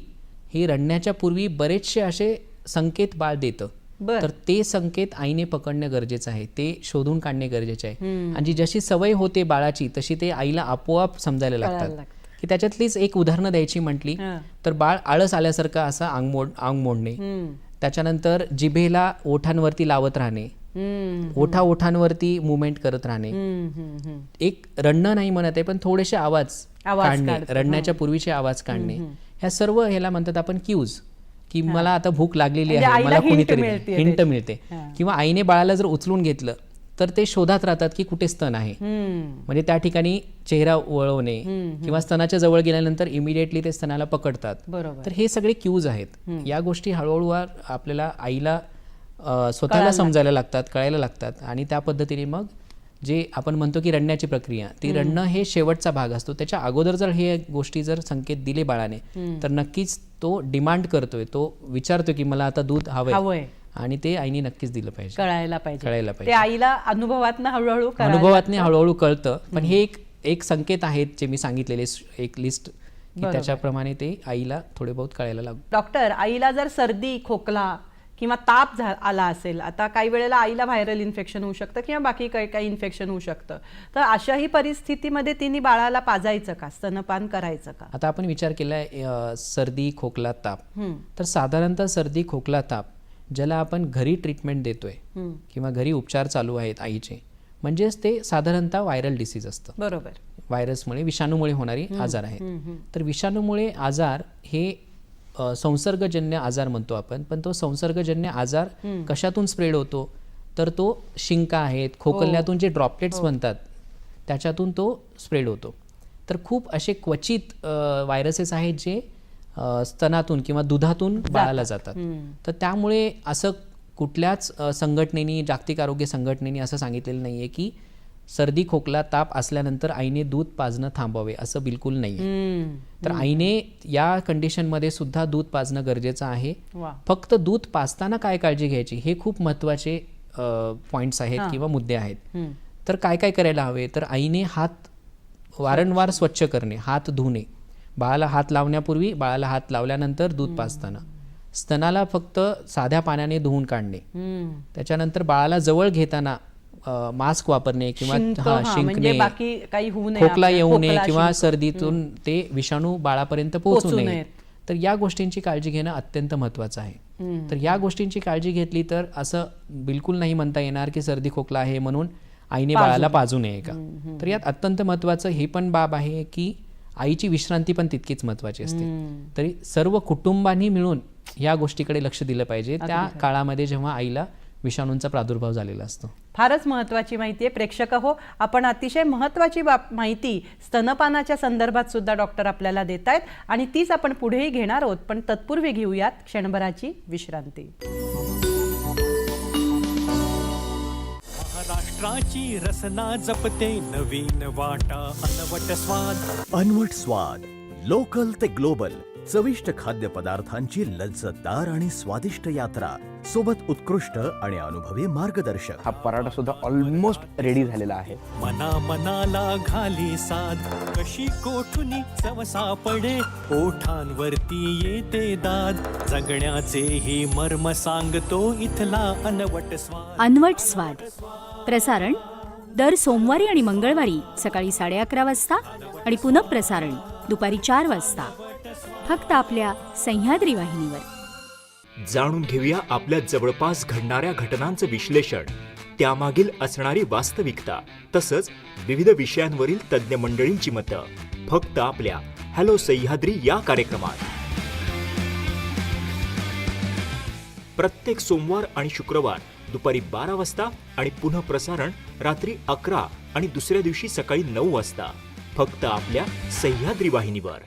ही रडण्याच्या पूर्वी बरेचसे असे संकेत बाळ देतं, तर ते संकेत आईने पकडणं गरजेचं आहे, ते शोधून काढणे गरजेचे आहे. आणि जशी सवय होते बाळाची तशी ते आईला आपोआप समजायला लागतात. की त्याच्यातलीच एक उदाहरणं द्यायची म्हटली तर बाळ आळस आल्यासारखं असं अंग मोडणे, त्याच्यानंतर जिभेला ओठांवरती लावत राहणे, ओठांवरती मुवमेंट करत राहणे, एक रडणं नाही म्हणत आहे पण थोडेसे आवाज काढणे, रडण्याच्या पूर्वीचे आवाज काढणे, ह्या सर्व ह्याला म्हणतात आपण क्यूज, की मला आता भूक लागलेली आहे, मला कोणीतरी हिंट मिळते. किंवा आईने बाळाला जर उचलून घेतलं तर ते शोधात राहतात की कुठे स्तन आहे, म्हणजे त्या ठिकाणी चेहरा वळवणे किंवा स्तनाच्या जवळ गेल्यानंतर इमिडिएटली ते स्तनाला पकडतात. तर हे सगळे क्यूज आहेत. या गोष्टी हळूहळू आपल्याला आईला स्वतःला समजायला लागतात, कळायला लागतात आणि त्या पद्धतीने मग जे आपण म्हणतो की रडण्याची प्रक्रिया, ती रडणं हे शेवटचा भाग असतो. त्याच्या अगोदर जर हे गोष्टी जर संकेत दिले बाळाने तर नक्कीच तो डिमांड करतोय, तो विचारतोय की मला आता दूध हवंय, आणि ते आईने नक्कीच दिलं पाहिजे, कळायला पाहिजे. ते आईला अनुभवातनं हळूहळू कळतं. पण हे एक संकेत आहेत जे मी सांगितलेले, एक लिस्ट, की त्याच्याप्रमाणे ते आईला थोडे बहुत कळायला लागतं. डॉक्टर, आईला जर सर्दी, खोकला किंवा ताप आला असेल, आता काही वेळेला आईला व्हायरल इन्फेक्शन होऊ शकतं किंवा बाकी काही काही इन्फेक्शन होऊ शकतं, तर अशाही परिस्थितीमध्ये तिने बाळाला पाजायचं का, स्तनपान करायचं का? आता आपण विचार केलाय सर्दी खोकला ताप, तर साधारणतः सर्दी खोकला ताप ज्याला आपण घरी ट्रीटमेंट देतोय किंवा घरी उपचार चालू आहेत आईचे, म्हणजेच ते साधारणतः व्हायरल डिसीज असतं. बरोबर. व्हायरसमुळे विषाणूमुळे होणारी आजार आहेत. तर विषाणूमुळे आजार हे संसर्गजन्य आजार म्हणतो आपण, पण तो संसर्गजन्य आजार कशातून स्प्रेड होतो, तर तो शिंका आहेत, खोकल्यातून जे ड्रॉपलेट्स बनतात त्याच्यातून तो स्प्रेड होतो. तर खूप असे क्वचित व्हायरसेस आहेत जे स्तनातून किंवा दुधातून बाळाला जातात. तर त्यामुळे असं कुठल्याच संघटनेने, जागतिक आरोग्य संघटनेने असं सांगितलेलं नाहीये की सर्दी खोकला ताप असल्यानंतर आईने दूध पाजणं थांबवावे, असं बिलकुल नाही. तर आईने या कंडिशनमध्ये सुद्धा दूध पाजणं गरजेचं आहे. फक्त दूध पाजताना काय काळजी घ्यायची हे खूप महत्वाचे पॉइंट्स आहेत किंवा मुद्दे आहेत. तर काय काय करायला हवे, तर आईने हात वारंवार स्वच्छ करणे, हात धुणे, बाळाला हात लावण्यापूर्वी, बाळाला हात लावल्यानंतर, दूध पाजताना, स्तनाला फक्त साध्या पाण्याने धुवून काढणे, त्याच्यानंतर बाळाला जवळ घेताना मास्क वापरणे किंवा शिंकणे, खोकला येऊ नये किंवा सर्दीतून ते विषाणू बाळापर्यंत पोहोचू नये. तर या गोष्टींची काळजी घेणं अत्यंत महत्वाचं आहे. तर या गोष्टींची काळजी घेतली तर असं बिलकुल नाही म्हणता येणार की सर्दी खोकला आहे म्हणून आईने बाळाला पाजू नये का. तर यात अत्यंत महत्वाचं हे पण बाब आहे की आईची विश्रांती पण तितकीच महत्वाची असते. तरी सर्व कुटुंबांनी मिळून या गोष्टीकडे लक्ष दिलं पाहिजे त्या काळामध्ये जेव्हा आईला विषाणूंचा प्रादुर्भाव झालेला असतो. फारच महत्वाची माहिती आहे. प्रेक्षक हो, आपण अतिशय महत्वाची माहिती स्तनपानाच्या संदर्भात सुद्धा डॉक्टर आपल्याला देत आहेत आणि तीच आपण पुढेही घेणार आहोत. पण तत्पूर्वी घेऊयात क्षणभराची विश्रांती. महाराष्ट्राची रसना जपते नवीन वाटा अनवट स्वाद. अनवट स्वाद, लोकल ते ग्लोबल, चविष्ट खाद्य पदार्थांची लज्जतदार आणि स्वादिष्ट यात्रा, सोबत उत्कृष्ट आणि अनुभवी मार्गदर्शक. हा पराठा सुद्धा ऑलमोस्ट रेडी झालेला आहे. मना मनाला घाली साध, कशी कोठुनी चव सापडे, ओठांवरती येते दाद, जगण्याचे ही मर्म सांगतो इथला अनवट स्वाद. अनवट स्वाद प्रसारण दर सोमवारी आणि मंगळवारी सकाळी 11:30 वाजता आणि पुनःप्रसारण दुपारी 4 वाजता, फक्त आपल्या सह्याद्री वाहिनीवर. जाणून घेऊया आपल्या जवळपास घडणाऱ्या घटनांचं विश्लेषण, त्यामागील असणारी वास्तविकता, तसंच विविध विषयांवरील तज्ज्ञ मंडळींची मतं, फक्त आपल्या हॅलो सह्याद्री या कार्यक्रमात. प्रत्येक सोमवार आणि शुक्रवार दुपारी 12 वाजता आणि पुन्हा प्रसारण रात्री 11 आणि दुसऱ्या दिवशी सकाळी 9 वाजता, फक्त आपल्या सह्याद्री वाहिनीवर.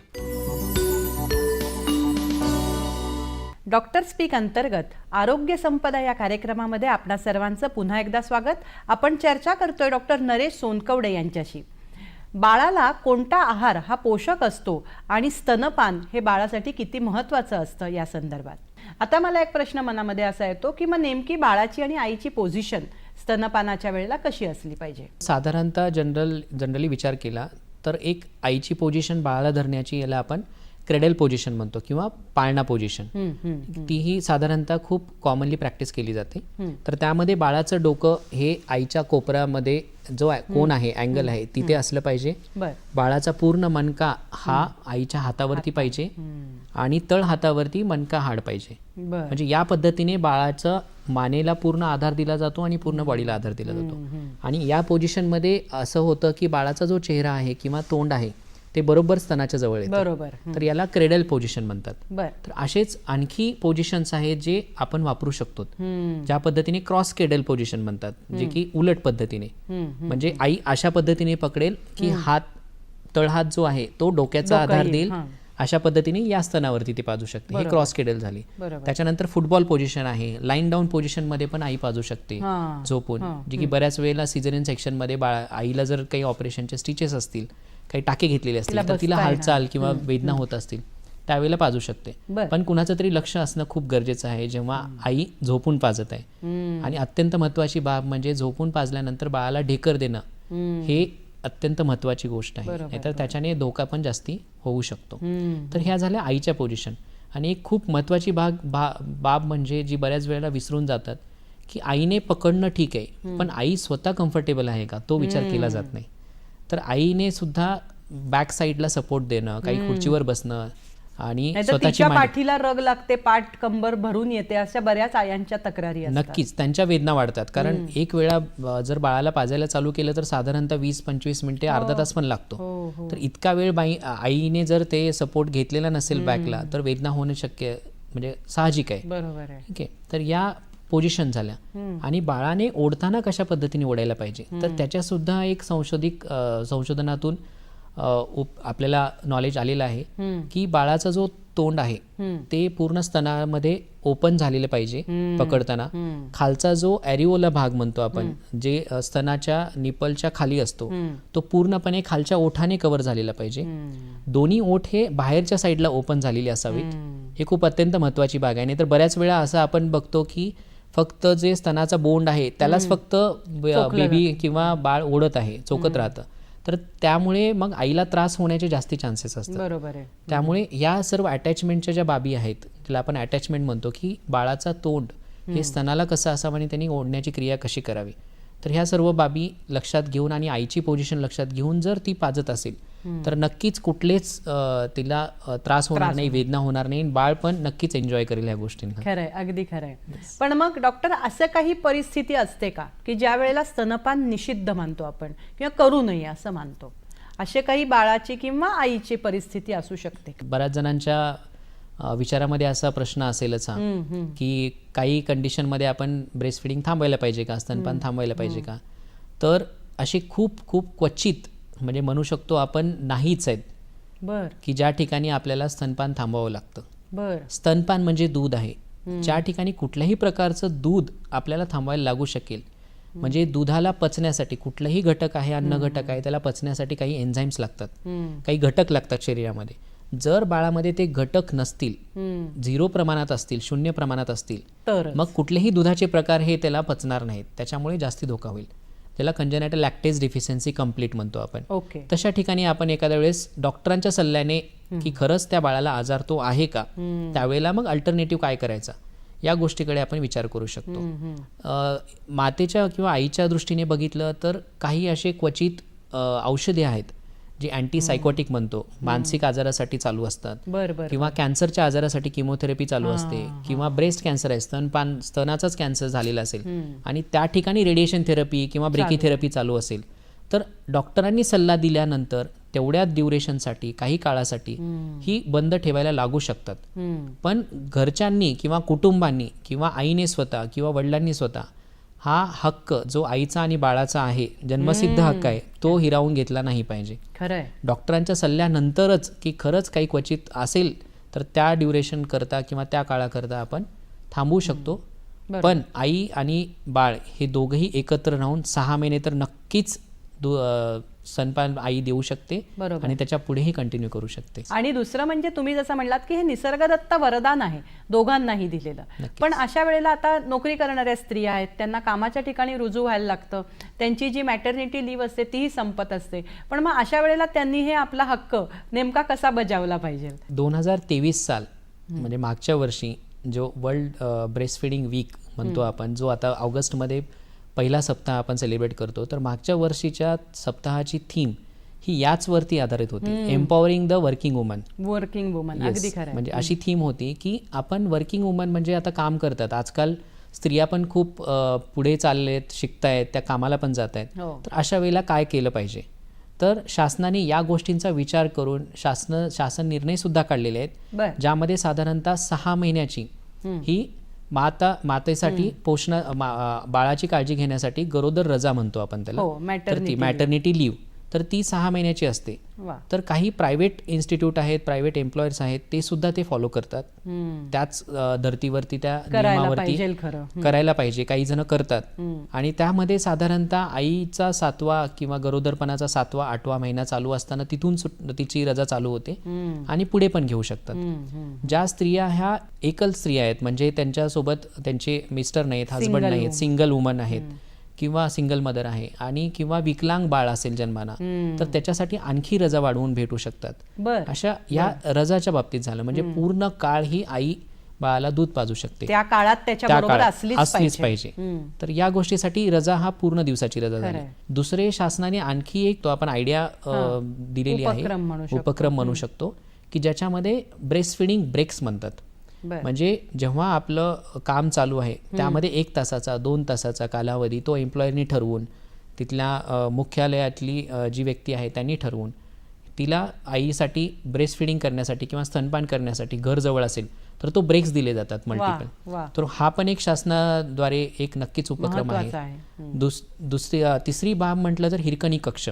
डॉक्टर स्पीक अंतर्गत आरोग्य संपदा या कार्यक्रमामध्ये आपणा सर्वांचं पुन्हा एकदा स्वागत. आपण चर्चा करतोय डॉक्टर नरेश सोनकवडे यांच्याशी. बाळाला कोणता आहार हा पोषक असतो आणि स्तनपान हे बाळासाठी किती महत्त्वाचं असतं या संदर्भात. आता मला एक प्रश्न मनामध्ये असा येतो की मग नेमकी बाळाची आणि आईची पोझिशन स्तनपानाच्या वेळेला कशी असली पाहिजे. साधारणतः जनरली विचार केला तर एक आईची पोझिशन बाळाला धरण्याची याला आपण क्रेडल पोझिशन म्हणतो किंवा पाळणा पोझिशन, तीही साधारणतः खूप कॉमनली प्रॅक्टिस केली जाते. तर त्यामध्ये बाळाचं डोकं हे आईच्या कोपऱ्यामध्ये जो कोन आहे, अँगल आहे, तिथे असलं पाहिजे. बाळाचा पूर्ण मणका हा आईच्या हातावरती पाहिजे आणि तळ हातावरती मणका हाड पाहिजे. म्हणजे या पद्धतीने बाळाचं मानेला पूर्ण आधार दिला जातो आणि पूर्ण बॉडीला आधार दिला जातो. आणि या पोझिशनमध्ये असं होतं की बाळाचा जो चेहरा आहे किंवा तोंड आहे ते बरोबर स्तनाच्या जवळ येतं. बरोबर. तर याला क्रेडल पोझिशन म्हणतात. तर असेच आणखी पोझिशन्स आहेत जे आपण वापरू शकतो, ज्या पद्धतीने क्रॉस क्रेडल पोझिशन म्हणतात, जे की उलट पद्धतीने, म्हणजे आई अशा पद्धतीने पकडेल की हात तळहात जो आहे तो डोक्याचा आधार देईल, अशा पद्धतीने या स्तनावरती ती पाजू शकते. ही क्रॉस क्रेडल झाली. त्याच्यानंतर फुटबॉल पोझिशन आहे, लाईन डाऊन पोझिशन मध्ये पण आई पाजू शकते झोपून, जी की बऱ्याच वेळेला सिझेरियन सेक्शन मध्ये आईला जर काही ऑपरेशनचे स्टिचेस असतील, काही टाके घेतलेले असतील, तर तिला हालचाल किंवा वेदना होत असतील त्यावेळेला पाजू शकते. पण कुणाचं तरी लक्ष असणं खूप गरजेचं आहे जेव्हा आई झोपून पाजत आहे. आणि अत्यंत महत्वाची बाब म्हणजे झोपून पाजल्यानंतर बाळाला ढेकर देणं हे अत्यंत महत्वाची गोष्ट आहे, नाहीतर त्याच्याने धोका पण जास्ती होऊ शकतो. तर ह्या झाल्या आईच्या पोझिशन. आणि एक खूप महत्त्वाची बाब म्हणजे जी बऱ्याच वेळेला विसरून जातात की आईने पकडणं ठीक आहे, पण आई स्वतः कम्फर्टेबल आहे का तो विचार केला जात नाही. तर आईने सुद्धा बॅक साईडला सपोर्ट देणं, काही खुर्चीवर बसणं आणि स्वतःची पाठीला रग लागते, पाठ कंबर भरून येते, अशा बऱ्याच आयांच्या तक्रारी असतात. नक्कीच त्यांच्या वेदना वाढतात. कारण एक वेळा जर बाळाला पाजायला चालू केलं तर साधारणतः 20-25 मिनिटे अर्धा तास पण लागतो. तर इतका वेळ आईने जर ते सपोर्ट घेतलेला नसेल बॅकला तर वेदना होणं शक्य म्हणजे साहजिक आहे. बरोबर आहे. ठीक आहे. तर या पोझिशन झाल्या. आणि बाळाने ओढताना कशा पद्धतीने ओढायला पाहिजे तर त्याच्या सुद्धा एक संशोधनातून आपल्याला नॉलेज आलेलं आहे की बाळाचा जो तोंड आहे ते पूर्ण स्तनामध्ये ओपन झालेलं पाहिजे पकडताना. खालचा जो ॲरिओला भाग म्हणतो आपण, जे स्तनाच्या निपलच्या खाली असतो, तो पूर्णपणे खालच्या ओठाने कव्हर झालेला पाहिजे. दोन्ही ओठ हे बाहेरच्या साईडला ओपन झालेले असावेत. हे खूप अत्यंत महत्त्वाची बाब आहे. नाही तर बऱ्याच वेळा असं आपण बघतो की फक्त जे स्तनाचा बोंड आहे त्यालाच फक्त बेबी किंवा बाळ ओढत आहे, चोकत राहतं. तर त्यामुळे मग आईला त्रास होण्याचे जास्ती चान्सेस असतात. बरोबर आहे. त्यामुळे या सर्व अटॅचमेंटच्या ज्या बाबी आहेत त्याला आपण अटॅचमेंट म्हणतो की बाळाचा तोंड हे स्तनाला कसं असावं आणि त्यांनी ओढण्याची क्रिया कशी करावी. तर ह्या सर्व बाबी लक्षात घेऊन आणि आईची पोझिशन लक्षात घेऊन जर ती पाजत असेल तर नक्कीच कुठलेच तिला त्रास होणार नाही, वेदना होणार नाही. बाळ पण नक्कीच एन्जॉय करेल ह्या गोष्टींना. खरंय, अगदी खरंय. पण मग डॉक्टर, असं काही परिस्थिती असते का की ज्या वेळेला स्तनपान निषिद्ध मानतो आपण किंवा करू नये असं मानतो, असे काही बाळाची किंवा आईची परिस्थिती असू शकते? बऱ्याच जणांच्या विचारामध्ये असा प्रश्न असेलच की काही कंडिशनमध्ये आपण ब्रेस्ट फिडिंग थांबवायला पाहिजे का, स्तनपान थांबवायला पाहिजे का. तर असे खूप खूप क्वचित म्हणजे म्हणू शकतो आपण नाहीच आहेत की ज्या ठिकाणी आपल्याला स्तनपान थांबवावं लागतं. स्तनपान म्हणजे दूध आहे. ज्या ठिकाणी कुठल्याही प्रकारचं दूध आपल्याला थांबवायला लागू शकेल, म्हणजे दुधाला पचण्यासाठी कुठलाही घटक आहे, अन्न घटक आहे, त्याला पचण्यासाठी काही एन्झाईम्स लागतात, काही घटक लागतात शरीरामध्ये. जर बाळामध्ये ते घटक नसतील, 0 प्रमाणात असतील, 0 प्रमाणात असतील, तर मग कुठलेही दुधाचे प्रकार हे त्याला पचणार नाहीत. त्याच्यामुळे जास्ती धोका होईल. त्याला कंजेनायटल लॅक्टेज डिफिशियन्सी कंप्लीट म्हणतो आपण. तशा ठिकाणी आपण एखाद्या वेळेस डॉक्टरांच्या सल्ल्याने की खरंच त्या बाळाला आजार तो आहे का, त्यावेळेला मग अल्टरनेटिव्ह काय करायचा या गोष्टीकडे आपण विचार करू शकतो. मातेच्या किंवा आईच्या दृष्टीने बघितलं तर काही असे क्वचित औषधे आहेत जी अँटीसायकोटिक म्हणतो, मानसिक आजारासाठी चालू असतात, किंवा कॅन्सरच्या आजारासाठी किमोथेरपी चालू असते, किंवा ब्रेस्ट कॅन्सर आहे, स्तनाचाच कॅन्सर झालेला असेल आणि त्या ठिकाणी रेडिएशन थेरपी किंवा ब्रेकीथेरपी चालू असेल, तर डॉक्टरांनी सल्ला दिल्यानंतर तेवढ्या ड्युरेशनसाठी, काही काळासाठी ही बंद ठेवायला लागू शकतात. पण घरच्यांनी किंवा कुटुंबांनी किंवा आईने स्वतः किंवा वडिलांनी स्वतः हा हक्क जो आईचा आणि बाळाचा आहे, जन्मसिद्ध हक्क आहे, तो हिरावून घेतला नाही पाहिजे. खरंय. डॉक्टरांच्या सल्ल्यानंतरच की खरंच काही क्वचित असेल तर त्या ड्युरेशन करता किंवा त्या काळाकरता आपण थांबवू शकतो. पण आई आणि बाळ हे दोघंही एकत्र राहून 6 महिने तर नक्कीच स्तनपान आई देऊ शकते आणि त्याच्या पुढेही कंटिन्यू करू शकते. आणि दुसरं म्हणजे तुम्ही जसं म्हणलात की हे निसर्गदत्त वरदान आहे, दोघांनाही दिलेलं. पण अशा वेळेला आता नोकरी करणाऱ्या स्त्रिया आहेत, त्यांना कामाच्या ठिकाणी रुजू व्हायला लागतं, त्यांची जी मॅटर्निटी लिव्ह असते तीही संपत असते. पण मग अशा वेळेला त्यांनी हे आपला हक्क नेमका कसा बजावला पाहिजे? 2023 साल म्हणजे मागच्या वर्षी जो वर्ल्ड ब्रेस्ट फिडिंग वीक म्हणतो आपण, जो आता ऑगस्टमध्ये पहिला सप्ताह आपण सेलिब्रेट करतो, तर मागच्या वर्षीच्या सप्ताहाची थीम ही याच वरती आधारित होती, एम्पॉवरिंग द वर्किंग वुमन. अगदी खरं. म्हणजे अशी थीम होती की आपण वर्किंग वुमन म्हणजे आता काम करतात, आजकाल स्त्रिया पण खूप पुढे चाललेत, शिकतायत, त्या कामाला पण जात आहेत. तर अशा वेळेला काय केलं पाहिजे? तर शासनाने या गोष्टींचा विचार करून शासन निर्णय सुद्धा काढलेले आहेत, ज्यामध्ये साधारणतः 6 महिन्याची ही मातेसाठी बाळाची काळजी घेण्यासाठी गरोदर रजा म्हणतो आपण त्याला, मॅटर्निटी लिव्ह, तर ती 6 महिन्याची असते. तर काही प्रायव्हेट इन्स्टिट्यूट आहेत, प्रायव्हेट एम्प्लॉयर्स आहेत, ते सुद्धा ते फॉलो करतात. त्याच धर्तीवरती, त्या नियमावरती करायला पाहिजे, काही जण करतात. आणि त्यामध्ये साधारणतः आईचा 7वा किंवा गरोदरपणाचा 7वा 8वा महिना चालू असताना तिथून तिची रजा चालू होते आणि पुढे पण घेऊ शकतात. ज्या स्त्रिया ह्या एकल स्त्रिया आहेत, म्हणजे त्यांच्यासोबत त्यांचे मिस्टर नाहीत, हजबंड नाहीत, सिंगल वुमन आहेत, किंवा सिंगल मदर आहे आणि किंवा विकलांग बाळ असेल जन्माला, तर त्याच्यासाठी आणखी रजा वाढवून भेटू शकतात. बर. अशा या रजाच्या बाबतीत झालं म्हणजे पूर्ण काळ ही आई बाळाला दूध पाजू शकते, त्या काळात त्याच्या बरोबर काळात असलीच पाहिजे. तर या गोष्टीसाठी रजा हा पूर्ण दिवसाची रजा झाली. दुसरे शासनाने आणखी एक तो आपण आयडिया दिलेली आहे, उपक्रम म्हणू शकतो, की ज्याच्यामध्ये ब्रेस्ट फिडिंग ब्रेक्स म्हणतात. म्हणजे जेव्हा आपलं काम चालू आहे त्यामध्ये 1 तासाचा 2 तासाचा कालावधी तो एम्प्लॉयरनी ठरवून, तिथल्या मुख्यालयातली जी व्यक्ती आहे त्यांनी ठरवून, तिला आईसाठी ब्रेस्ट फिडिंग करण्यासाठी किंवा स्तनपान करण्यासाठी घर जवळ असेल तर तो ब्रेक्स दिले जातात मल्टिपल. तर हा पण एक शासनाद्वारे एक नक्कीच उपक्रम आहे. तिसरी बाब म्हटलं तर हिरकणी कक्ष.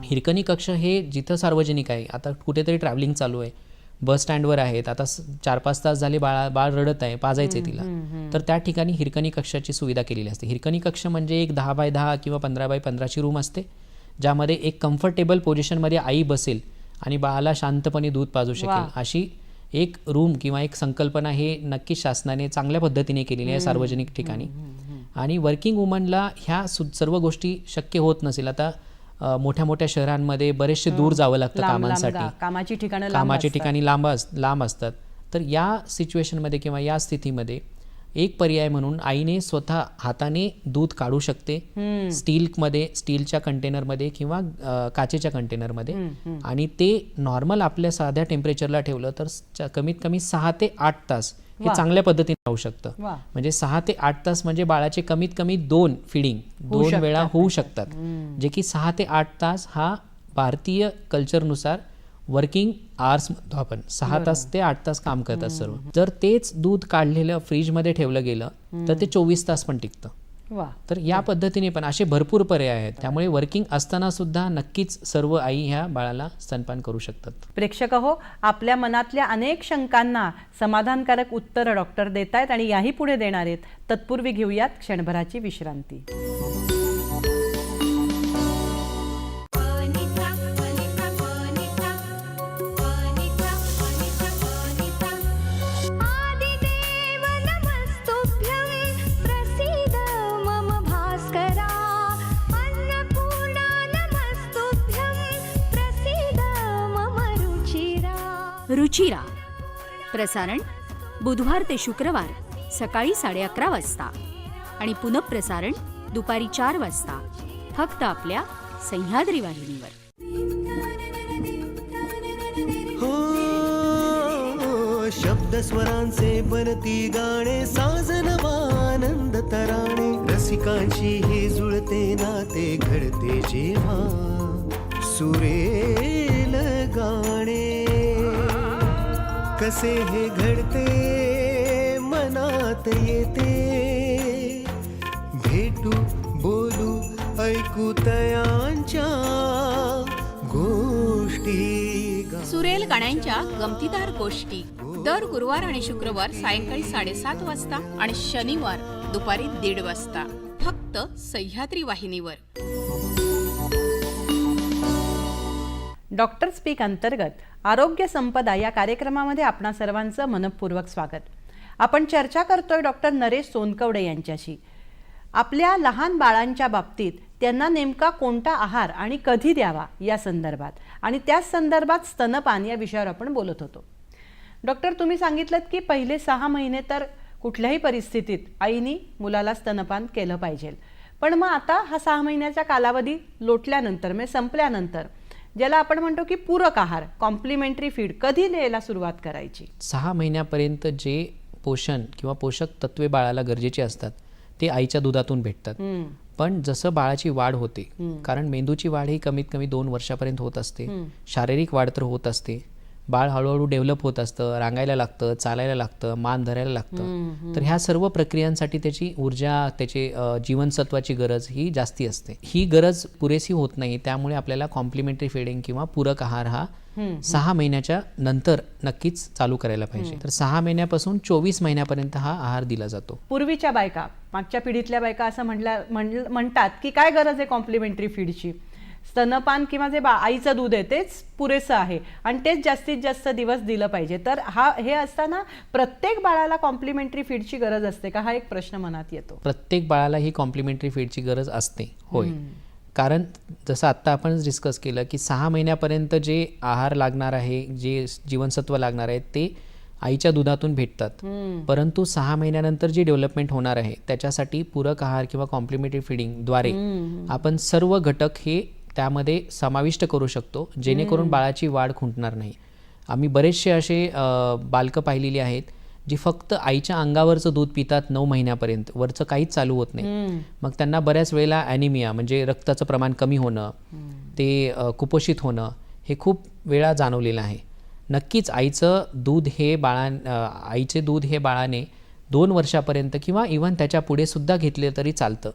हिरकणी कक्ष हे जिथं सार्वजनिक आहे, आता कुठेतरी ट्रॅव्हलिंग चालू आहे, बस स्टँडवर आहेत, आता 4-5 तास झाले बाळ रडत आहे, पाजायचे तिला, तर त्या ठिकाणी हिरकणी कक्षाची सुविधा केलेली असते. हिरकणी कक्ष म्हणजे एक 10x10 किंवा 15x15ची रूम असते, ज्यामध्ये एक कम्फर्टेबल पोझिशनमध्ये आई बसेल आणि बाळाला शांतपणे दूध पाजू शकेल अशी एक रूम किंवा एक संकल्पना हे नक्कीच शासनाने चांगल्या पद्धतीने केलेली आहे सार्वजनिक ठिकाणी. आणि वर्किंग वुमनला ह्या सर्व गोष्टी शक्य होत नसेल, आता मोठ्या मोठ्या शहरांमध्ये बरेचसे दूर जावं लागतं कामांसाठी, कामाची ठिकाणी लांब असतात, तर या सिच्युएशनमध्ये किंवा या स्थितीमध्ये एक पर्याय म्हणून आईने स्वतः हाताने दूध काढू शकते, स्टीलच्या कंटेनरमध्ये किंवा काचेच्या कंटेनरमध्ये, आणि ते नॉर्मल आपल्या साध्या टेम्परेचरला ठेवलं तर कमीत कमी 6 ते 8 तास हे चांगल्या पद्धतीने राहू शकतं. म्हणजे 6 ते 8 तास म्हणजे बाळाचे कमीत कमी 2 फिडिंग 2 वेळा होऊ शकतात, जे की 6 ते 8 तास हा भारतीय कल्चरनुसार वर्किंग आवर्स म्हणतो आपण. 6 तास ते 8 तास काम करतात सर्व. जर तेच दूध काढलेलं फ्रीजमध्ये ठेवलं गेलं तर ते 24 तास पण टिकतं. तर या पद्धतीने पण असे भरपूर पर्याय आहेत. त्यामुळे वर्किंग असताना सुद्धा नक्कीच सर्व आई ह्या बाळाला स्तनपान करू शकतात. प्रेक्षक हो, आपल्या मनातल्या अनेक शंकांना समाधानकारक उत्तर डॉक्टर देत आहेत आणि याही पुढे देणार आहेत. तत्पूर्वी घेऊयात क्षणभराची विश्रांती. रुचिरा प्रसारण बुधवार ते शुक्रवार सकाळी 11:30 वाजता आणि पुनःप्रसारण दुपारी 4 वाजता फक्त आपल्या सह्याद्री वाहिनीवर. हो, शब्द स्वरांचे बनती गाणे, साजन आनंद तराणे, रसिकांची हे जुळते नाते घडते जेव्हा सुरेल गाणे. कसे हे घडते मनात येते, भेटू बोलू ऐकू तयांच्या गोष्टी. सुरेल गाण्यांच्या गमतीदार गोष्टी दर गुरुवार आणि शुक्रवार सायंकाळी 7:30 वाजता आणि शनिवार दुपारी 1:30 वाजता फक्त सह्याद्री वाहिनीवर. डॉक्टर स्पीक अंतर्गत आरोग्य संपदा या कार्यक्रमामध्ये आपणा सर्वांचं मनपूर्वक स्वागत. आपण चर्चा करतोय डॉक्टर नरेश सोनकवडे यांच्याशी. आपल्या लहान बाळांच्या बाबतीत त्यांना नेमका कोणता आहार आणि कधी द्यावा या संदर्भात आणि त्याच संदर्भात स्तनपान या विषयावर आपण बोलत होतो. डॉक्टर, तुम्ही सांगितलं की पहिले 6 महिने तर कुठल्याही परिस्थितीत आईनी मुलाला स्तनपान केलं पाहिजे, पण मग आता हा 6 महिन्याचा कालावधी लोटल्यानंतर म्हणजे संपल्यानंतर ज्याला आपण म्हणतो की पूरक आहार कॉम्प्लिमेंटरी फीड कधी द्यायला सुरुवात करायची? 6 महिन्यापर्यंत जे पोषण किंवा पोषक तत्वे बाळाला गरजेचे असतात ते आईच्या दुधातून भेटतात. पण जसं बाळाची वाढ होते, कारण मेंदूची वाढ ही कमीत कमी 2 वर्षापर्यंत होत असते, शारीरिक वाढ तर होत असते, बाळ हळूहळू डेव्हलप होत असतं, रांगायला लागतं, चालायला लागतं, मान धरायला लागतं, तर ह्या सर्व प्रक्रियांसाठी त्याची ऊर्जा, त्याचे जीवनसत्वाची गरज ही जास्ती असते. ही गरज पुरेशी होत नाही, त्यामुळे आपल्याला कॉम्प्लिमेंटरी फीडिंग किंवा पूरक आहार हा 6 महिन्याच्या नंतर नक्कीच चालू करायला पाहिजे. तर 6 महिन्यापासून 24 महिन्यापर्यंत हा आहार दिला जातो. पूर्वीच्या बायका, मागच्या पिढीतल्या बायका असं म्हणतात की काय गरज आहे कॉम्प्लिमेंटरी फीडची, स्तनपान किंवा जे आईचं दूध आहे तेच पुरेसं आहे आणि तेच जास्तीत जास्त दिवस दिलं पाहिजे. तर हे असताना प्रत्येक बाळाला कॉम्प्लिमेंटरी फीडची गरज असते का, हा एक प्रश्न मनात येतो. प्रत्येक बाळाला ही कॉम्प्लिमेंटरी फीडची गरज असते, होय. कारण जसं आत्ता आपण डिस्कस केलं की 6 महिन्यापर्यंत जे आहार लागणार आहे, जे जीवनसत्व लागणार आहे ते आईच्या दुधातून भेटतात. परंतु 6 महिन्यानंतर जी डेव्हलपमेंट होणार आहे त्याच्यासाठी पूरक आहार किंवा कॉम्प्लिमेंटरी फीडिंगद्वारे आपण सर्व घटक हे त्यामध्ये समाविष्ट करू शकतो, जेणेकरून बाळाची वाढ खुंटणार नाही. आम्ही बरेचसे असे बालकं पाहिलेली आहेत जी फक्त आईच्या अंगावरचं दूध पितात 9 महिन्यापर्यंत, वरचं काहीच चालू होत नाही. मग त्यांना बऱ्याच वेळेला ॲनिमिया म्हणजे रक्ताचं प्रमाण कमी होणं, ते कुपोषित होणं हे खूप वेळा जाणवलेलं आहे. नक्कीच आईचे दूध हे बाळाने 2 वर्षापर्यंत किंवा इव्हन त्याच्या पुढे सुद्धा घेतले तरी चालतं.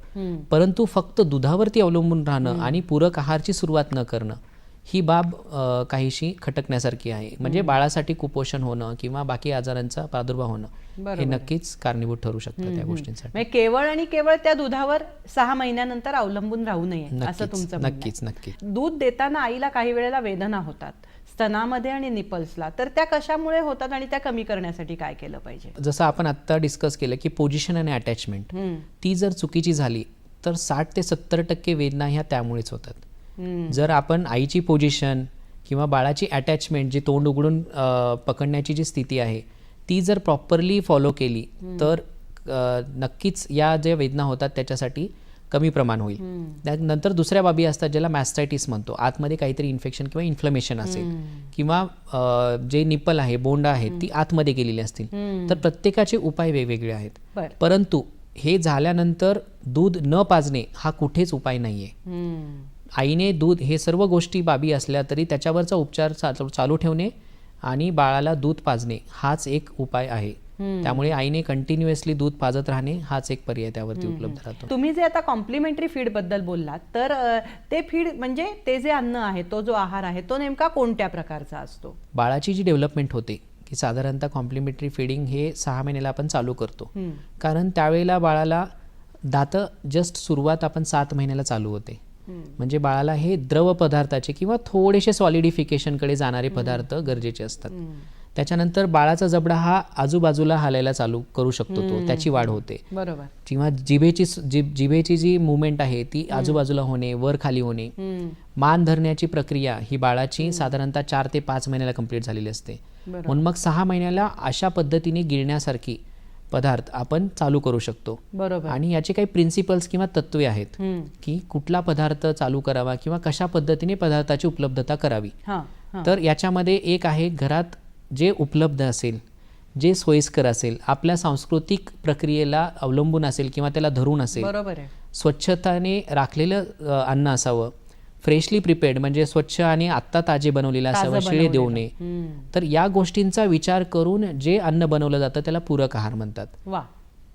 परंतु फक्त दुधावरती अवलंबून राहणं आणि पूरक आहारची सुरुवात न करणं ही बाब काहीशी खटकण्यासारखी आहे. म्हणजे बाळासाठी कुपोषण होणं किंवा बाकी आजारांचा प्रादुर्भाव होणं हे नक्कीच कारणीभूत ठरू शकतं त्या गोष्टींसाठी. केवळ आणि केवळ त्या दुधावर 6 महिन्यानंतर अवलंबून राहू नये असं तुमचं म्हणणं आहे. नक्कीच. दूध देताना आईला काही वेळेला वेदना होतात स्तनामध्ये आणि निपल्सला, तर त्या कशामुळे होतात आणि त्या कमी करण्यासाठी काय केलं पाहिजे? जसं आपण आत्ता डिस्कस केलं की पोझिशन आणि अटॅचमेंट ती जर चुकीची झाली तर 60 ते 70% वेदना ह्या त्यामुळेच होतात. जर आपण आईची पोझिशन किंवा बाळाची अटॅचमेंट जी तोंड उघडून पकडण्याची जी स्थिती आहे ती जर प्रॉपरली फॉलो केली तर नक्कीच या ज्या वेदना होतात त्याच्यासाठी कमी प्रमाण होईल. त्यानंतर दुसऱ्या बाबी असतात ज्याला मॅस्टायटिस म्हणतो, आतमध्ये काहीतरी इन्फेक्शन किंवा इन्फ्लमेशन असेल किंवा जे निप्पल आहे, बोंड आहेत ती आतमध्ये गेलेली असतील, तर प्रत्येकाचे उपाय वेगवेगळे आहेत. परंतु हे झाल्यानंतर दूध न पाजणे हा कुठेच उपाय नाहीये. आईने दूध हे सर्व गोष्टी बाबी असल्या तरी त्याच्यावरचा उपचार चालू ठेवणे आणि बाळाला दूध पाजणे हाच एक उपाय आहे. त्यामुळे आईने कंटिन्युअसली दूध पाजत राहणे हाच एक पर्याय त्यावरती उपलब्ध राहतो. तुम्ही जे आता कॉम्प्लिमेंटरी फीड बद्दल बोललात तर ते फीड म्हणजे ते जे अन्न आहे, तो जो आहार आहे तो नेमका कोणत्या प्रकारचा असतो? बाळाची जी डेव्हलपमेंट होते की साधारणतः कॉम्प्लिमेंटरी फीडिंग हे 6 महिन्याला आपण चालू करतो. कारण त्यावेळेला बाळाला दातं जस्ट सुरुवात आपण 7 महिन्याला चालू होते. म्हणजे बाळाला हे द्रव पदार्थाचे किंवा थोडेसे सॉलिडिफिकेशनकडे जाणारे पदार्थ गरजेचे असतात. त्याच्यानंतर बाळाचा जबडा हा आजूबाजूला हालायला चालू करू शकतो, तो त्याची वाढ होते. बरोबर. किंवा जिभेची जी मुवमेंट आहे ती आजूबाजूला होणे, वर खाली होणे. मान धरण्याची प्रक्रिया ही बाळाची साधारणतः 4 ते 5 महिन्याला कंप्लीट झालेली असते. म्हणून मग 6 महिन्याला अशा पद्धतीने गिळण्यासारखी पदार्थ आपण चालू करू शकतो. बरोबर. आणि याचे काही प्रिन्सिपल्स किंवा तत्वे आहेत की कुठला पदार्थ चालू करावा किंवा कशा पद्धतीने पदार्थाची उपलब्धता करावी. तर याच्यामध्ये एक आहे, घरात जे उपलब्ध असेल, जे सोयीस्कर असेल, आपल्या सांस्कृतिक प्रक्रियेला अवलंबून असेल किंवा त्याला धरून असेल, बरोबर आहे, स्वच्छताने राखलेलं अन्न असावं, फ्रेशली प्रिपेअर्ड म्हणजे स्वच्छ आणि आत्ता ताजे बनवलेलं असावं, शिळे देऊ नये. तर या गोष्टींचा विचार करून जे अन्न बनवलं जातं त्याला पूरक आहार म्हणतात. वा.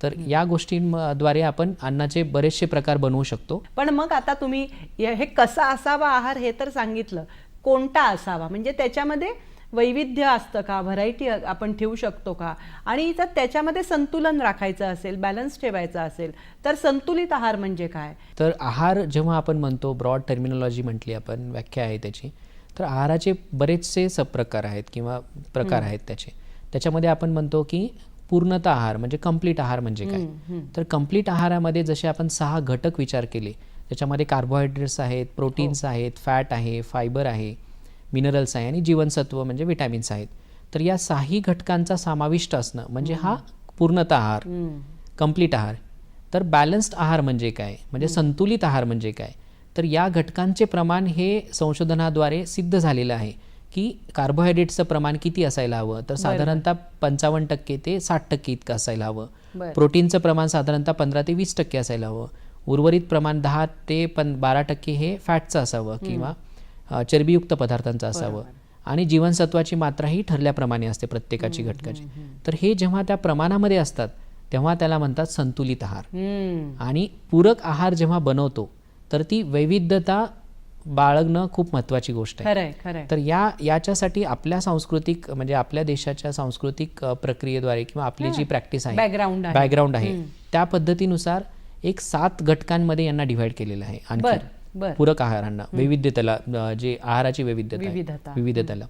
तर या गोष्टींद्वारे आपण अन्नाचे बरेचसे प्रकार बनवू शकतो. पण मग आता तुम्ही हे कसा असावा आहार हे तर सांगितलं, कोणता असावा म्हणजे त्याच्यामध्ये वैविध्य असतं का, व्हरायटी आपण ठेवू शकतो का, आणि जर त्याच्यामध्ये संतुलन राखायचं असेल, बॅलन्स ठेवायचा असेल तर संतुलित आहार म्हणजे काय? तर आहार जेव्हा आपण म्हणतो, ब्रॉड टर्मिनॉलॉजी म्हटली आपण, व्याख्या आहे त्याची, तर आहाराचे बरेचसे सबप्रकार आहेत किंवा प्रकार आहेत त्याच्यामध्ये आपण म्हणतो की पूर्णता आहार म्हणजे कंप्लीट आहार म्हणजे काय. तर कंप्लीट आहारामध्ये जसे आपण 6 घटक विचार केले, त्याच्यामध्ये कार्बोहायड्रेट्स आहेत, प्रोटीन्स आहेत, फॅट आहे, फायबर आहे, मिनरल्स आहे आणि जीवनसत्व म्हणजे विटॅमिन्स आहेत. तर या 6 घटकांचा समाविष्ट असणं म्हणजे हा पूर्णता आहार, कंप्लीट आहार. तर बॅलन्स्ड आहार म्हणजे काय, म्हणजे संतुलित आहार म्हणजे काय. तर या घटकांचे प्रमाण हे संशोधनाद्वारे सिद्ध झालेलं आहे की कार्बोहायड्रेट्सचं प्रमाण किती असायला हवं, तर साधारणतः 55% ते 60% इतकं असायला हवं. प्रोटीनचं प्रमाण साधारणतः 15 ते 20% असायला हवं. उर्वरित प्रमाण 10 ते 12% हे फॅटचं असावं किंवा चरबीयुक्त पदार्थांचं असावं. आणि जीवनसत्वाची मात्रा ही ठरल्याप्रमाणे असते प्रत्येकाची घटकाची. तर हे जेव्हा त्या प्रमाणामध्ये असतात तेव्हा त्याला म्हणतात संतुलित आहार. आणि पूरक आहार जेव्हा बनवतो तर ती वैविध्यता बाळगणं खूप महत्त्वाची गोष्ट आहे. तर याच्यासाठी आपल्या सांस्कृतिक म्हणजे आपल्या देशाच्या सांस्कृतिक प्रक्रियेद्वारे किंवा आपली जी प्रॅक्टिस आहे, बॅकग्राऊंड आहे, त्या पद्धतीनुसार एक 7 घटकांमध्ये यांना डिव्हाइड केलेलं आहे. आणखी बरं. पूरक आहारांना, वैविध्यतेला, जे आहाराची विविधतेला.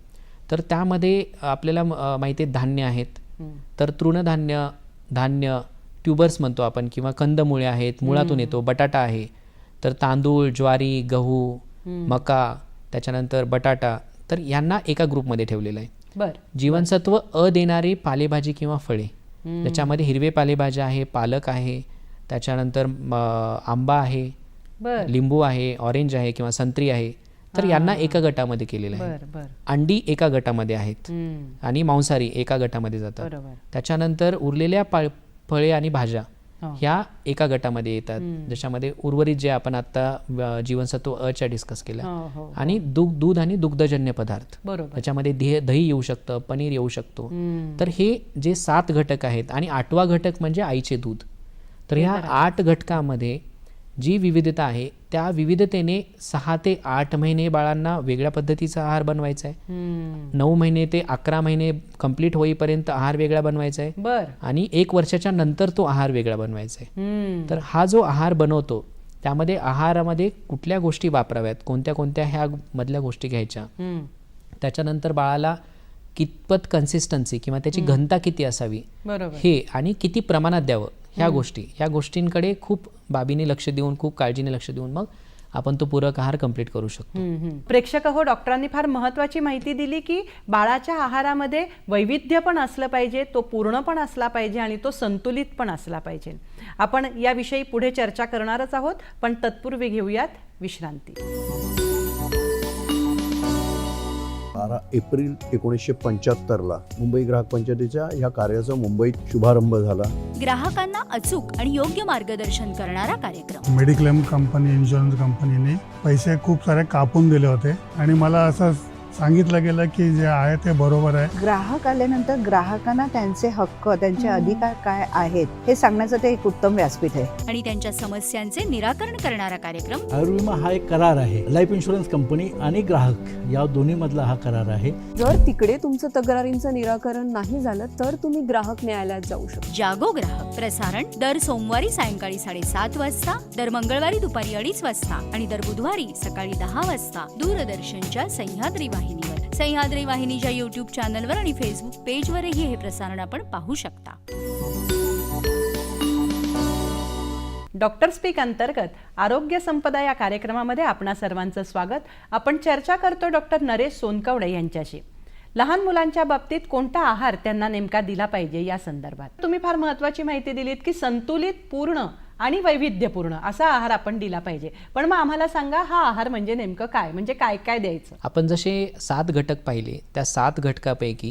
तर त्यामध्ये आपल्याला माहिती आहे धान्य आहेत, तर तृणधान्य, धान्य, ट्यूबर्स म्हणतो आपण, किंवा कंदमुळे आहेत, मुळातून येतो, बटाटा आहे, तर तांदूळ, ज्वारी, गहू, मका, त्याच्यानंतर बटाटा, तर यांना एका ग्रुपमध्ये ठेवलेलं आहे. जीवनसत्व अ देणारे पालेभाजी किंवा फळे, त्याच्यामध्ये हिरवे पालेभाज्या आहे, पालक आहे, त्याच्यानंतर आंबा आहे, लिंबू आहे, ऑरेंज आहे किंवा संत्री आहे, तर यांना एका गटामध्ये केलेलं आहे. अंडी एका गटामध्ये आहेत आणि मांसाहारी एका गटामध्ये जातात. त्याच्यानंतर उरलेल्या फळे आणि भाज्या ह्या एका गटामध्ये येतात, ज्याच्यामध्ये उर्वरित जे आपण आता जीवनसत्व अ च्या डिस्कस केलं, आणि दूध आणि दुग्धजन्य पदार्थ, त्याच्यामध्ये दही येऊ शकतं, पनीर येऊ शकतो. तर हे जे 7 घटक आहेत, आणि 8वा घटक म्हणजे आईचे दूध. तर ह्या 8 घटकामध्ये जी विविधता आहे, त्या विविधतेने 6 ते 8 महिने बाळांना वेगळ्या पद्धतीचा आहार बनवायचा आहे. 9 महिने ते 11 महिने कंप्लीट होईपर्यंत आहार वेगळा बनवायचा आहे, आणि 1 वर्षाच्या नंतर तो आहार वेगळा बनवायचा आहे. तर हा जो आहार बनवतो, त्यामध्ये आहारामध्ये कुठल्या गोष्टी वापराव्यात, कोणत्या कोणत्या ह्या मधल्या गोष्टी घ्यायच्या, त्याच्यानंतर बाळाला कितपत कन्सिस्टन्सी किंवा त्याची घनता किती असावी, हे, आणि किती प्रमाणात द्यावं, ह्या गोष्टींकडे खूप बाबीने लक्ष देऊन, खूप काळजीने लक्ष देऊन मग आपण तो पूरक आहार कंप्लीट करू शकतो. प्रेक्षक हो, डॉक्टरांनी फार महत्त्वाची माहिती दिली की बाळाच्या आहारामध्ये वैविध्य पण असलं पाहिजे, तो पूर्ण पण असला पाहिजे, आणि तो संतुलित पण असला पाहिजे. आपण याविषयी पुढे चर्चा करणारच आहोत, पण तत्पूर्वी घेऊयात विश्रांती. 12 एप्रिल 1975ला मुंबई ग्राहक पंचायतीच्या या कार्याचा मुंबईत शुभारंभ झाला. ग्राहकांना अचूक आणि योग्य मार्गदर्शन करणारा कार्यक्रम. मेडिक्लेम कंपनी, इन्शुरन्स कंपनीने पैसे खूप सारे कापून दिले होते, आणि मला असं सांगितलं गेलं की जे आहे ते बरोबर आहे. ग्राहक आल्यानंतर ग्राहकांना त्यांचे हक्क, त्यांचे अधिकार काय आहेत हे सांगण्याचं ते एक उत्तम व्यासपीठ आहे. आणि त्यांच्या समस्यांचे निराकरण करणारा कार्यक्रम. आयुर्विमा हा एक करार आहे. लाईफ इन्शुरन्स कंपनी आणि ग्राहक या दोन्ही मधला हा करार आहे. जर तिकडे तुमचं तक्रारींचं निराकरण नाही झालं तर तुम्ही ग्राहक न्यायालयात जाऊ शकता. जागो ग्राहक प्रसारण दर सोमवारी सायंकाळी 7:30 वाजता, दर मंगळवारी दुपारी 2:30 वाजता, आणि दर बुधवारी सकाळी 10 वाजता दूरदर्शनच्या सह्याद्री वाहिनीवर. सह्याद्री वाहिनीच्या YouTube चॅनलवर आणि फेसबुक पेजवरही हे प्रसारण आपण पाहू शकता. डॉक्टर स्पीक अंतर्गत आरोग्य संपदा या कार्यक्रमामध्ये आपणा सर्वांचं स्वागत. आपण चर्चा करतो डॉक्टर नरेश सोनकवडे यांच्याशी. लहान मुलांच्या बाबतीत कोणता आहार त्यांना नेमका दिला पाहिजे या संदर्भात तुम्ही फार महत्त्वाची माहिती दिलीत की संतुलित, पूर्ण आणि वैविध्यपूर्ण असा आहार आपण दिला पाहिजे. पण मग आम्हाला सांगा, हा आहार म्हणजे नेमकं काय, म्हणजे काय काय द्यायचं? आपण जसे 7 घटक पाहिले, त्या 7 घटकापैकी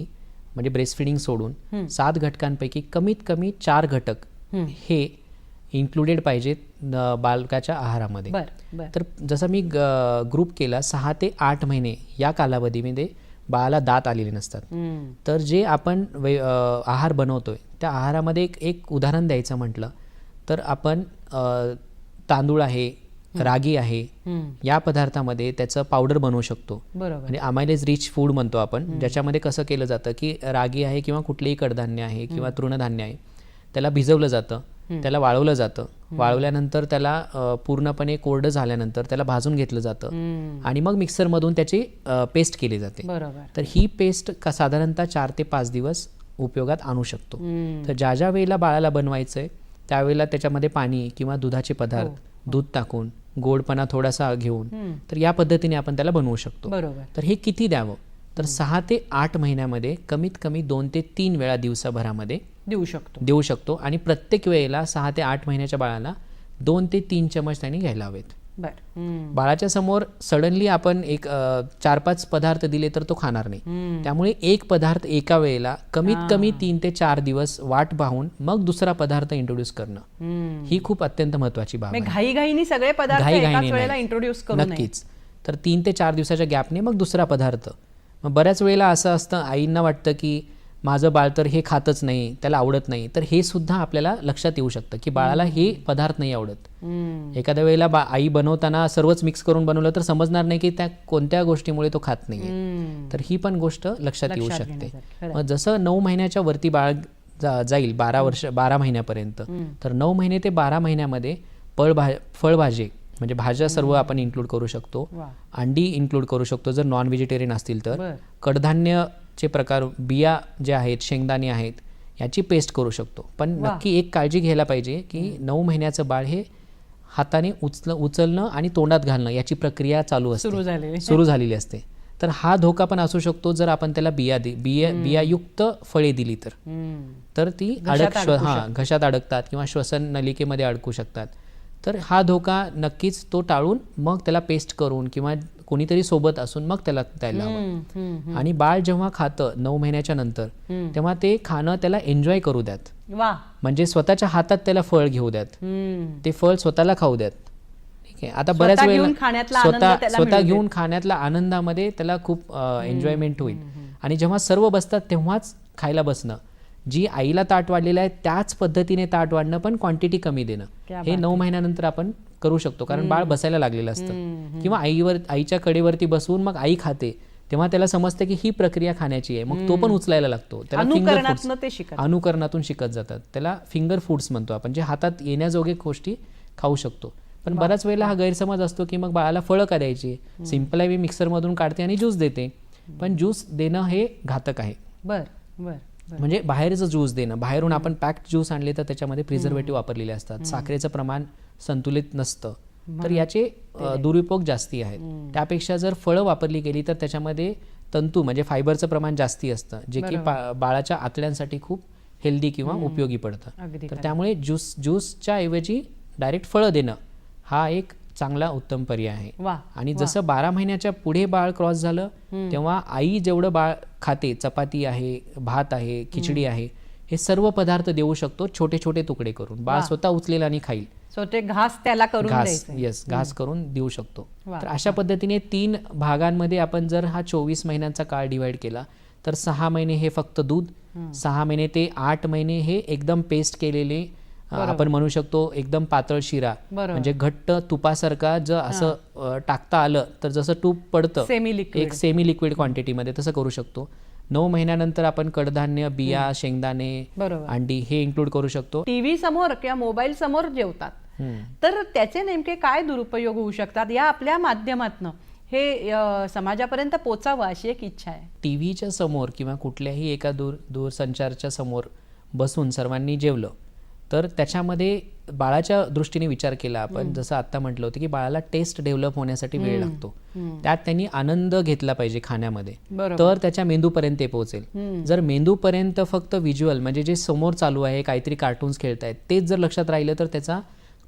म्हणजे ब्रेस्ट फिडिंग सोडून 7 घटकांपैकी कमीत कमी 4 घटक हे इन्क्लुडेड पाहिजेत बालकाच्या आहारामध्ये. तर जसं मी ग्रुप केला, 6 ते 8 महिने या कालावधीमध्ये बाळाला दात आलेले नसतात. तर जे आपण आहार बनवतोय त्या आहारामध्ये एक उदाहरण द्यायचं म्हटलं तर आपण तांदूळ आहे, रागी आहे, या पदार्थामध्ये त्याचं पावडर बनवू शकतो. म्हणजे अमायलेज रिच फूड म्हणतो आपण, ज्याच्यामध्ये कसं केलं जातं की रागी आहे किंवा कुठलेही कडधान्य आहे किंवा तृणधान्य आहे, त्याला भिजवलं जातं, त्याला वाळवलं जातं, वाळवल्यानंतर त्याला पूर्णपणे कोरडं झाल्यानंतर त्याला भाजून घेतलं जातं, आणि मग मिक्सरमधून त्याची पेस्ट केली जाते. तर ही पेस्ट साधारणतः 4 ते 5 दिवस उपयोगात आणू शकतो. तर ज्या वेळेला बाळाला बनवायचंय त्यावेळेला त्याच्यामध्ये पाणी किंवा दुधाचे पदार्थ, दूध टाकून गोडपणा थोडासा घेऊन, तर या पद्धतीने आपण त्याला बनवू शकतो. तर हे किती द्यावं, तर 6 ते 8 महिन्यामध्ये कमीत कमी 2 ते 3 वेळा दिवसाभरामध्ये देऊ शकतो. आणि प्रत्येक वेळेला 6 ते 8 महिन्याच्या बाळाला 2 ते 3 चमच त्यांनी घ्यायला हवेत. बाळाच्या समोर सडनली आपण एक 4-5 पदार्थ दिले तर तो खाणार नाही. त्यामुळे एक पदार्थ एका वेळेला कमीत कमी 3 ते 4 दिवस वाट पाहून मग दुसरा पदार्थ इंट्रोड्यूस करणं ही खूप अत्यंत महत्वाची बाब आहे. घाईघाईने सगळे पदार्थ एकाच वेळेला इंट्रोड्यूस करू नये. नक्कीच. तर 3 ते 4 दिवसाच्या गॅपने मग दुसरा पदार्थ. मग बऱ्याच वेळेला असं असतं, आईंना वाटतं की माझं बाळ तर हे खातच नाही, त्याला आवडत नाही. तर हे सुद्धा आपल्याला लक्षात येऊ शकतं की बाळाला हे पदार्थ नाही आवडत. एखाद्या वेळेला आई बनवताना सर्वच मिक्स करून बनवलं तर समजणार नाही की त्या कोणत्या गोष्टीमुळे तो खात नाहीये. तर ही पण गोष्ट लक्षात येऊ शकते. मग जसं 9 महिन्याच्या वरती बाळ जाईल 12 महिन्यापर्यंत, तर 9 महिने ते 12 महिन्यामध्ये फळभाजी म्हणजे भाज्या सर्व आपण इन्क्लूड करू शकतो. अंडी इन्क्लूड करू शकतो जर नॉन व्हेजिटेरियन असतील तर. कडधान्यचे प्रकार, बिया जे आहेत, शेंगदाणे आहेत, याची पेस्ट करू शकतो. पण नक्की एक काळजी घ्यायला पाहिजे की 9 महिन्याचं बाळ हे हाताने उचलणं आणि तोंडात घालणं याची प्रक्रिया चालू असते, सुरू झालेली असते. तर हा धोका पण असू शकतो जर आपण त्याला बियायुक्त फळे दिली तर ती घशात अडकतात किंवा श्वसन नलिकेमध्ये अडकू शकतात. तर हा धोका नक्कीच तो टाळून मग त्याला पेस्ट करून किंवा कोणीतरी सोबत असून मग त्याला द्यायला हवं. आणि बाळ जेव्हा खातं 9 महिन्याच्या नंतर तेव्हा ते खाणं त्याला एन्जॉय करू द्यात. म्हणजे स्वतःच्या हातात त्याला फळ घेऊ द्यात, ते फळ स्वतःला खाऊ द्यात. ठीक आहे. आता बऱ्याच वेळेला स्वतः घेऊन खाण्यातल्या आनंदामध्ये त्याला खूप एन्जॉयमेंट होईल. आणि जेव्हा सर्व बसतात तेव्हाच खायला बसणं, जी आईला ताट वाढलेलं आहे त्याच पद्धतीने ताट वाढणं, पण क्वांटिटी कमी देणं, हे 9 महिन्यानंतर आपण करू शकतो. कारण बाळ बसायला लागलेलं असतं किंवा आईच्या कडेवरती बसवून मग आई खाते तेव्हा त्याला समजतं की ही प्रक्रिया खाण्याची आहे, मग तो पण उचलायला लागतो. त्याला अनुकरणातून शिकत जातात. त्याला फिंगर फूड्स म्हणतो आपण, जे हातात येण्याजोगे गोष्टी खाऊ शकतो. पण बऱ्याच वेळेला हा गैरसमज असतो की मग बाळाला फळं का द्यायची, सिंपल आहे, मी मिक्सरमधून काढते आणि ज्यूस देते. पण ज्यूस देणं हे घातक आहे. म्हणजे बाहेरचं ज्यूस देणं, बाहेरून आपण पॅक्ड ज्यूस आणले तर त्याच्यामध्ये प्रिझर्वेटिव्ह वापरलेले असतात, साखरेचं प्रमाण संतुलित नसतं, तर याचे दुरुपयोग जास्ती आहेत. त्यापेक्षा जर फळं वापरली गेली तर त्याच्यामध्ये तंतू म्हणजे फायबरचं प्रमाण जास्ती असतं, जे की बाळाच्या आतड्यांसाठी खूप हेल्दी किंवा उपयोगी पडतं. तर त्यामुळे ज्यूसच्या ऐवजी डायरेक्ट फळं देणं हा एक चांगला उत्तम पर्याय आहे. आणि जसं 12 महिन्याच्या पुढे बाळ क्रॉस झालं तेव्हा आई जेवढं बाळ खाते, चपाती आहे, भात आहे, खिचडी आहे, हे सर्व पदार्थ देऊ शकतो छोटे छोटे तुकडे करून. बाळ स्वतः उचलेल आणि खाईल. घास त्याला करून घास करून देऊ शकतो. तर अशा पद्धतीने 3 भागांमध्ये आपण जर हा 24 महिन्यांचा काळ डिवाइड केला तर 6 महिने हे फक्त दूध, 6 महिने ते 8 महिने हे एकदम पेस्ट केलेले, आपण म्हणू शकतो एकदम पातळ शिरा, म्हणजे घट्ट तुपासारखा जर असं टाकता आलं तर जसं तूप पडतं एक सेमी लिक्विड क्वांटिटीमध्ये, तसं करू शकतो. 9 महिन्यानंतर आपण कडधान्य, बिया, शेंगदाणे, अंडी हे इन्क्लूड करू शकतो. टीव्ही समोर किंवा मोबाईल समोर जेवतात तर त्याचे नेमके काय दुरुपयोग होऊ शकतात, या आपल्या माध्यमातून हे समाजापर्यंत पोचावं अशी एक इच्छा आहे. टीव्हीच्या समोर किंवा कुठल्याही एका दूरसंचारच्या समोर बसून सर्वांनी जेवलं तर त्याच्यामध्ये बाळाच्या दृष्टीने विचार केला आपण, जसं आत्ता म्हटलं होतं की बाळाला टेस्ट डेव्हलप होण्यासाठी वेळ लागतो, त्यात त्यांनी आनंद घेतला पाहिजे खाण्यामध्ये, तर त्याच्या मेंदूपर्यंत ते पोहोचेल. जर मेंदूपर्यंत फक्त व्हिज्युअल म्हणजे जे समोर चालू आहे, काहीतरी कार्टून्स खेळतायत तेच जर लक्षात राहिलं तर त्याचा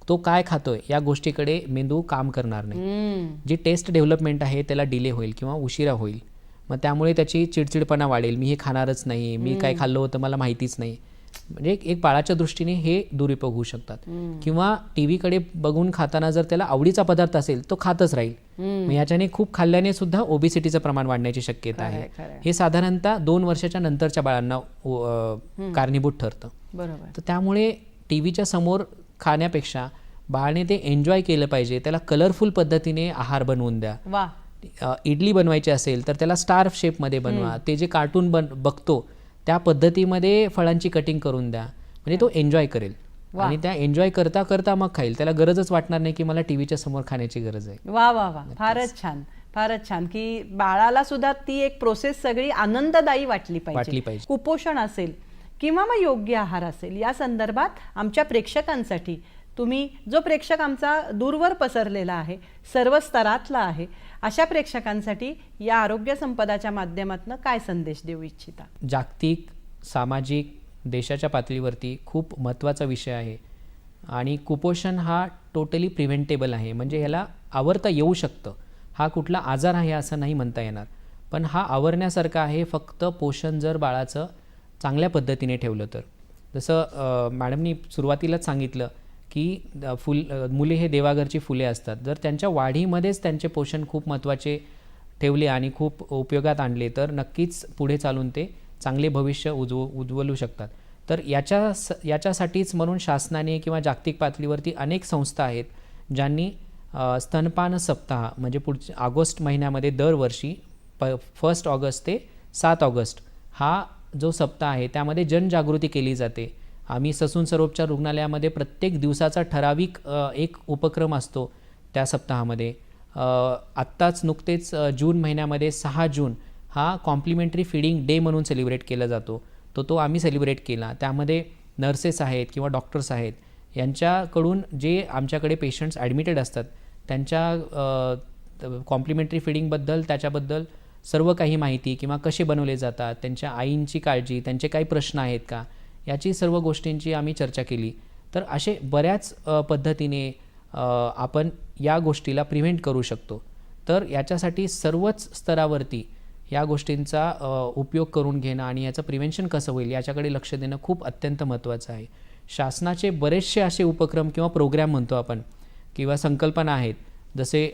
तो काय खातोय या गोष्टीकडे मेंदू काम करणार नाही. जी टेस्ट डेव्हलपमेंट आहे त्याला डिले होईल किंवा उशिरा होईल. मग त्यामुळे त्याची चिडचिडपणा वाढेल, मी हे खाणारच नाही, मी काय खाल्लं होतं मला माहितीच नाही. म्हणजे एक बाळाच्या दृष्टीने हे दुरुपयोग होऊ शकतात. किंवा टीव्हीकडे बघून खाताना जर त्याला आवडीचा पदार्थ असेल तो खातच राहील, मग याच्याने खूप खाल्ल्याने सुद्धा ओबेसिटीचं प्रमाण वाढण्याची शक्यता आहे. हे साधारणतः 2 वर्षाच्या नंतरच्या बाळांना कारणीभूत ठरतं. तर त्यामुळे टीव्हीच्या समोर खाण्यापेक्षा बाळाने ते एन्जॉय केलं पाहिजे. त्याला कलरफुल पद्धतीने आहार बनवून द्या. इडली बनवायची असेल तर त्याला स्टार शेपमध्ये बनवा, ते जे कार्टून बघतो त्या पद्धतीमध्ये फळांची कटिंग करून द्या, म्हणजे तो एन्जॉय करेल आणि त्या एन्जॉय करता करता मग खाईल. त्याला गरजच वाटणार नाही की मला टीव्हीच्या समोर खाण्याची गरज आहे. वा वा वा, फारच छान, फारच छान. की बाळाला सुद्धा ती एक प्रोसेस सगळी आनंददायी वाटली पाहिजे. कुपोषण असेल किंवा मग योग्य आहार असेल, या संदर्भात आमच्या प्रेक्षकांसाठी तुम्ही, जो प्रेक्षक आमचा दूरवर पसरलेला आहे, सर्व स्तरातला आहे, अशा प्रेक्षकांसाठी या आरोग्य संपदाच्या माध्यमातून काय संदेश देऊ इच्छिता? जागतिक, सामाजिक, देशाच्या पातळीवरती खूप महत्त्वाचा विषय आहे आणि कुपोषण हा टोटली प्रिव्हेंटेबल आहे. म्हणजे ह्याला आवरता येऊ शकतं. हा कुठला आजार आहे असं नाही म्हणता येणार, पण हा आवरण्यासारखा आहे फक्त पोषण जर बाळाचं चांगल्या पद्धतीने ठेवलं तर. जसं मॅडमनी सुरुवातीलाच सांगितलं की मुले हे देवाघरची फुले असतात. जर त्यांच्या वाढीमध्येच त्यांचे पोषण खूप महत्त्वाचे ठेवले आणि खूप उपयोगात आणले तर नक्कीच पुढे चालून ते चांगले भविष्य उज्वलू शकतात. तर याच्यासाठीच म्हणून शासनाने किंवा जागतिक पातळीवरती अनेक संस्था आहेत ज्यांनी स्तनपान सप्ताह म्हणजे पुढच्या ऑगस्ट महिन्यामध्ये दरवर्षी 1 ऑगस्ट ते 7 ऑगस्ट हा जो सप्ताह आहे त्यामध्ये जनजागृती केली जाते. आम्ही ससून सर्वोपचार रुग्णालयामध्ये प्रत्येक दिवसाचा ठराविक एक उपक्रम असतो, त्या सप्ताहामध्ये. आत्ताच नुकतेच जून महिन्यामध्ये 6 जून हा कॉम्प्लिमेंटरी फीडिंग डे म्हणून सेलिब्रेट केला जातो. तो आम्ही सेलिब्रेट केला. त्यामध्ये नर्सेस आहेत किंवा डॉक्टर्स आहेत, यांच्याकडून जे आमच्याकडे पेशंट्स ॲडमिटेड असतात त्यांच्या कॉम्प्लिमेंटरी फीडिंगबद्दल, त्याच्याबद्दल सर्व काही माहिती किंवा कसे बनवले जातात, त्यांच्या आईंची काळजी, त्यांचे काही प्रश्न आहेत का, याची सर्व गोष्टींची आम्ही चर्चा केली. तर असे बऱ्याच पद्धतीने आपण या गोष्टीला प्रिव्हेंट करू शकतो. तर याच्यासाठी सर्वच स्तरावरती या गोष्टींचा उपयोग करून घेणं आणि याचं प्रिव्हेन्शन कसं होईल याच्याकडे लक्ष देणं खूप अत्यंत महत्त्वाचं आहे. शासनाचे बरेचसे असे उपक्रम किंवा प्रोग्रॅम म्हणतो आपण किंवा संकल्पना आहेत, जसे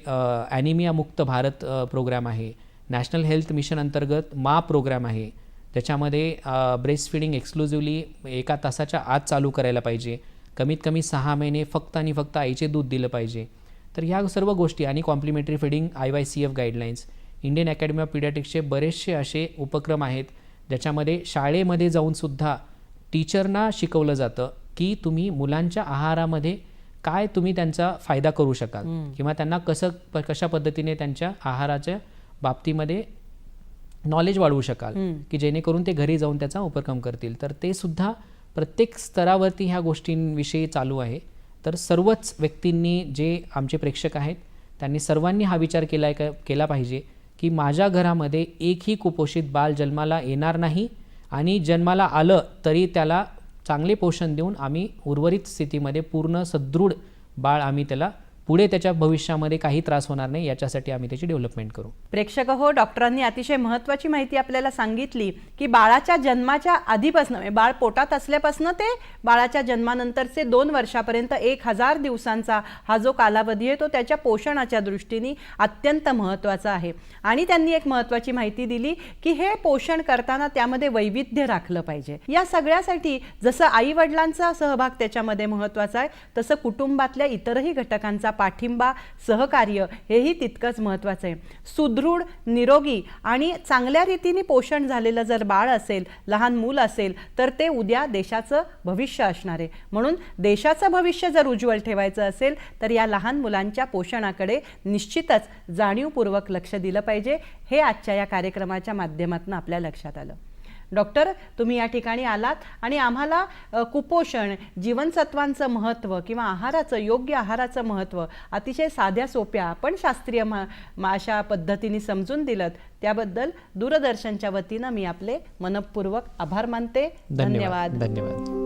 ॲनिमिया मुक्त भारत प्रोग्राम आहे, नॅशनल हेल्थ मिशन अंतर्गत मा प्रोग्राम आहे, त्याच्यामध्ये ब्रेस्ट फिडिंग एक्सक्लुझिव्हली 1 तासाच्या आत चालू करायला पाहिजे, कमीत कमी 6 महिने फक्त आणि फक्त आईचे दूध दिलं पाहिजे. तर ह्या सर्व गोष्टी आणि complementary feeding IYCF guidelines, Indian academy of पिडियाट्रिक्सचे बरेचसे असे उपक्रम आहेत ज्याच्यामध्ये शाळेमध्ये जाऊनसुद्धा टीचरना शिकवलं जातं की तुम्ही मुलांच्या आहारामध्ये काय तुम्ही त्यांचा फायदा करू शकाल किंवा त्यांना कशा पद्धतीने त्यांच्या आहाराच्या बाबतीमध्ये नॉलेज वाढवू शकाल की जेणेकरून ते घरी जाऊन त्याचा उपक्रम करतील. तर ते सुद्धा प्रत्येक स्तरावरती ह्या गोष्टींविषयी चालू आहे. तर सर्वच व्यक्तींनी, जे आमचे प्रेक्षक आहेत त्यांनी सर्वांनी हा विचार केला पाहिजे की माझ्या घरामध्ये एकही कुपोषित बाळ जन्माला येणार नाही आणि जन्माला आलं तरी त्याला चांगले पोषण देऊन आम्ही उर्वरित स्थितीमध्ये पूर्ण सदृढ बाळ आम्ही त्याला पुढे त्याच्या भविष्यामध्ये काही त्रास होणार नाही याच्यासाठी आम्ही त्याची डेव्हलपमेंट करू. प्रेक्षक हो, डॉक्टरांनी अतिशय महत्त्वाची माहिती आपल्याला सांगितली की बाळाच्या जन्माच्या आधीपासून, बाळ पोटात असल्यापासून ते बाळाच्या जन्मानंतरचे 2 वर्षापर्यंत 1000 दिवसांचा हा जो कालावधी आहे तो त्याच्या पोषणाच्या दृष्टीने अत्यंत महत्त्वाचा आहे. आणि त्यांनी एक महत्त्वाची माहिती दिली की हे पोषण करताना त्यामध्ये वैविध्य राखलं पाहिजे. या सगळ्यासाठी जसं आई वडिलांचा सहभाग त्याच्यामध्ये महत्त्वाचा आहे, तसं कुटुंबातल्या इतरही घटकांचा पाठिंबा, सहकार्य हेही तितकंच महत्त्वाचं आहे. सुदृढ, निरोगी आणि चांगल्या रीतीने पोषण झालेलं जर बाळ असेल, लहान मूल असेल, तर ते उद्या देशाचं भविष्य असणार आहे. म्हणून देशाचं भविष्य जर उज्ज्वल ठेवायचं असेल तर या लहान मुलांच्या पोषणाकडे निश्चितच जाणीवपूर्वक लक्ष दिलं पाहिजे. हे आजच्या या कार्यक्रमाच्या माध्यमातून आपल्या लक्षात आलं. डॉक्टर, तुम्ही या ठिकाणी आलात आणि आम्हाला कुपोषण, जीवनसत्वांचं महत्त्व किंवा आहाराचं, योग्य आहाराचं महत्त्व अतिशय साध्या सोप्या पण शास्त्रीय अशा पद्धतीने समजून दिलं. त्याबद्दल दूरदर्शनच्या वतीनं मी आपले मनपूर्वक आभार मानते. धन्यवाद. धन्यवाद.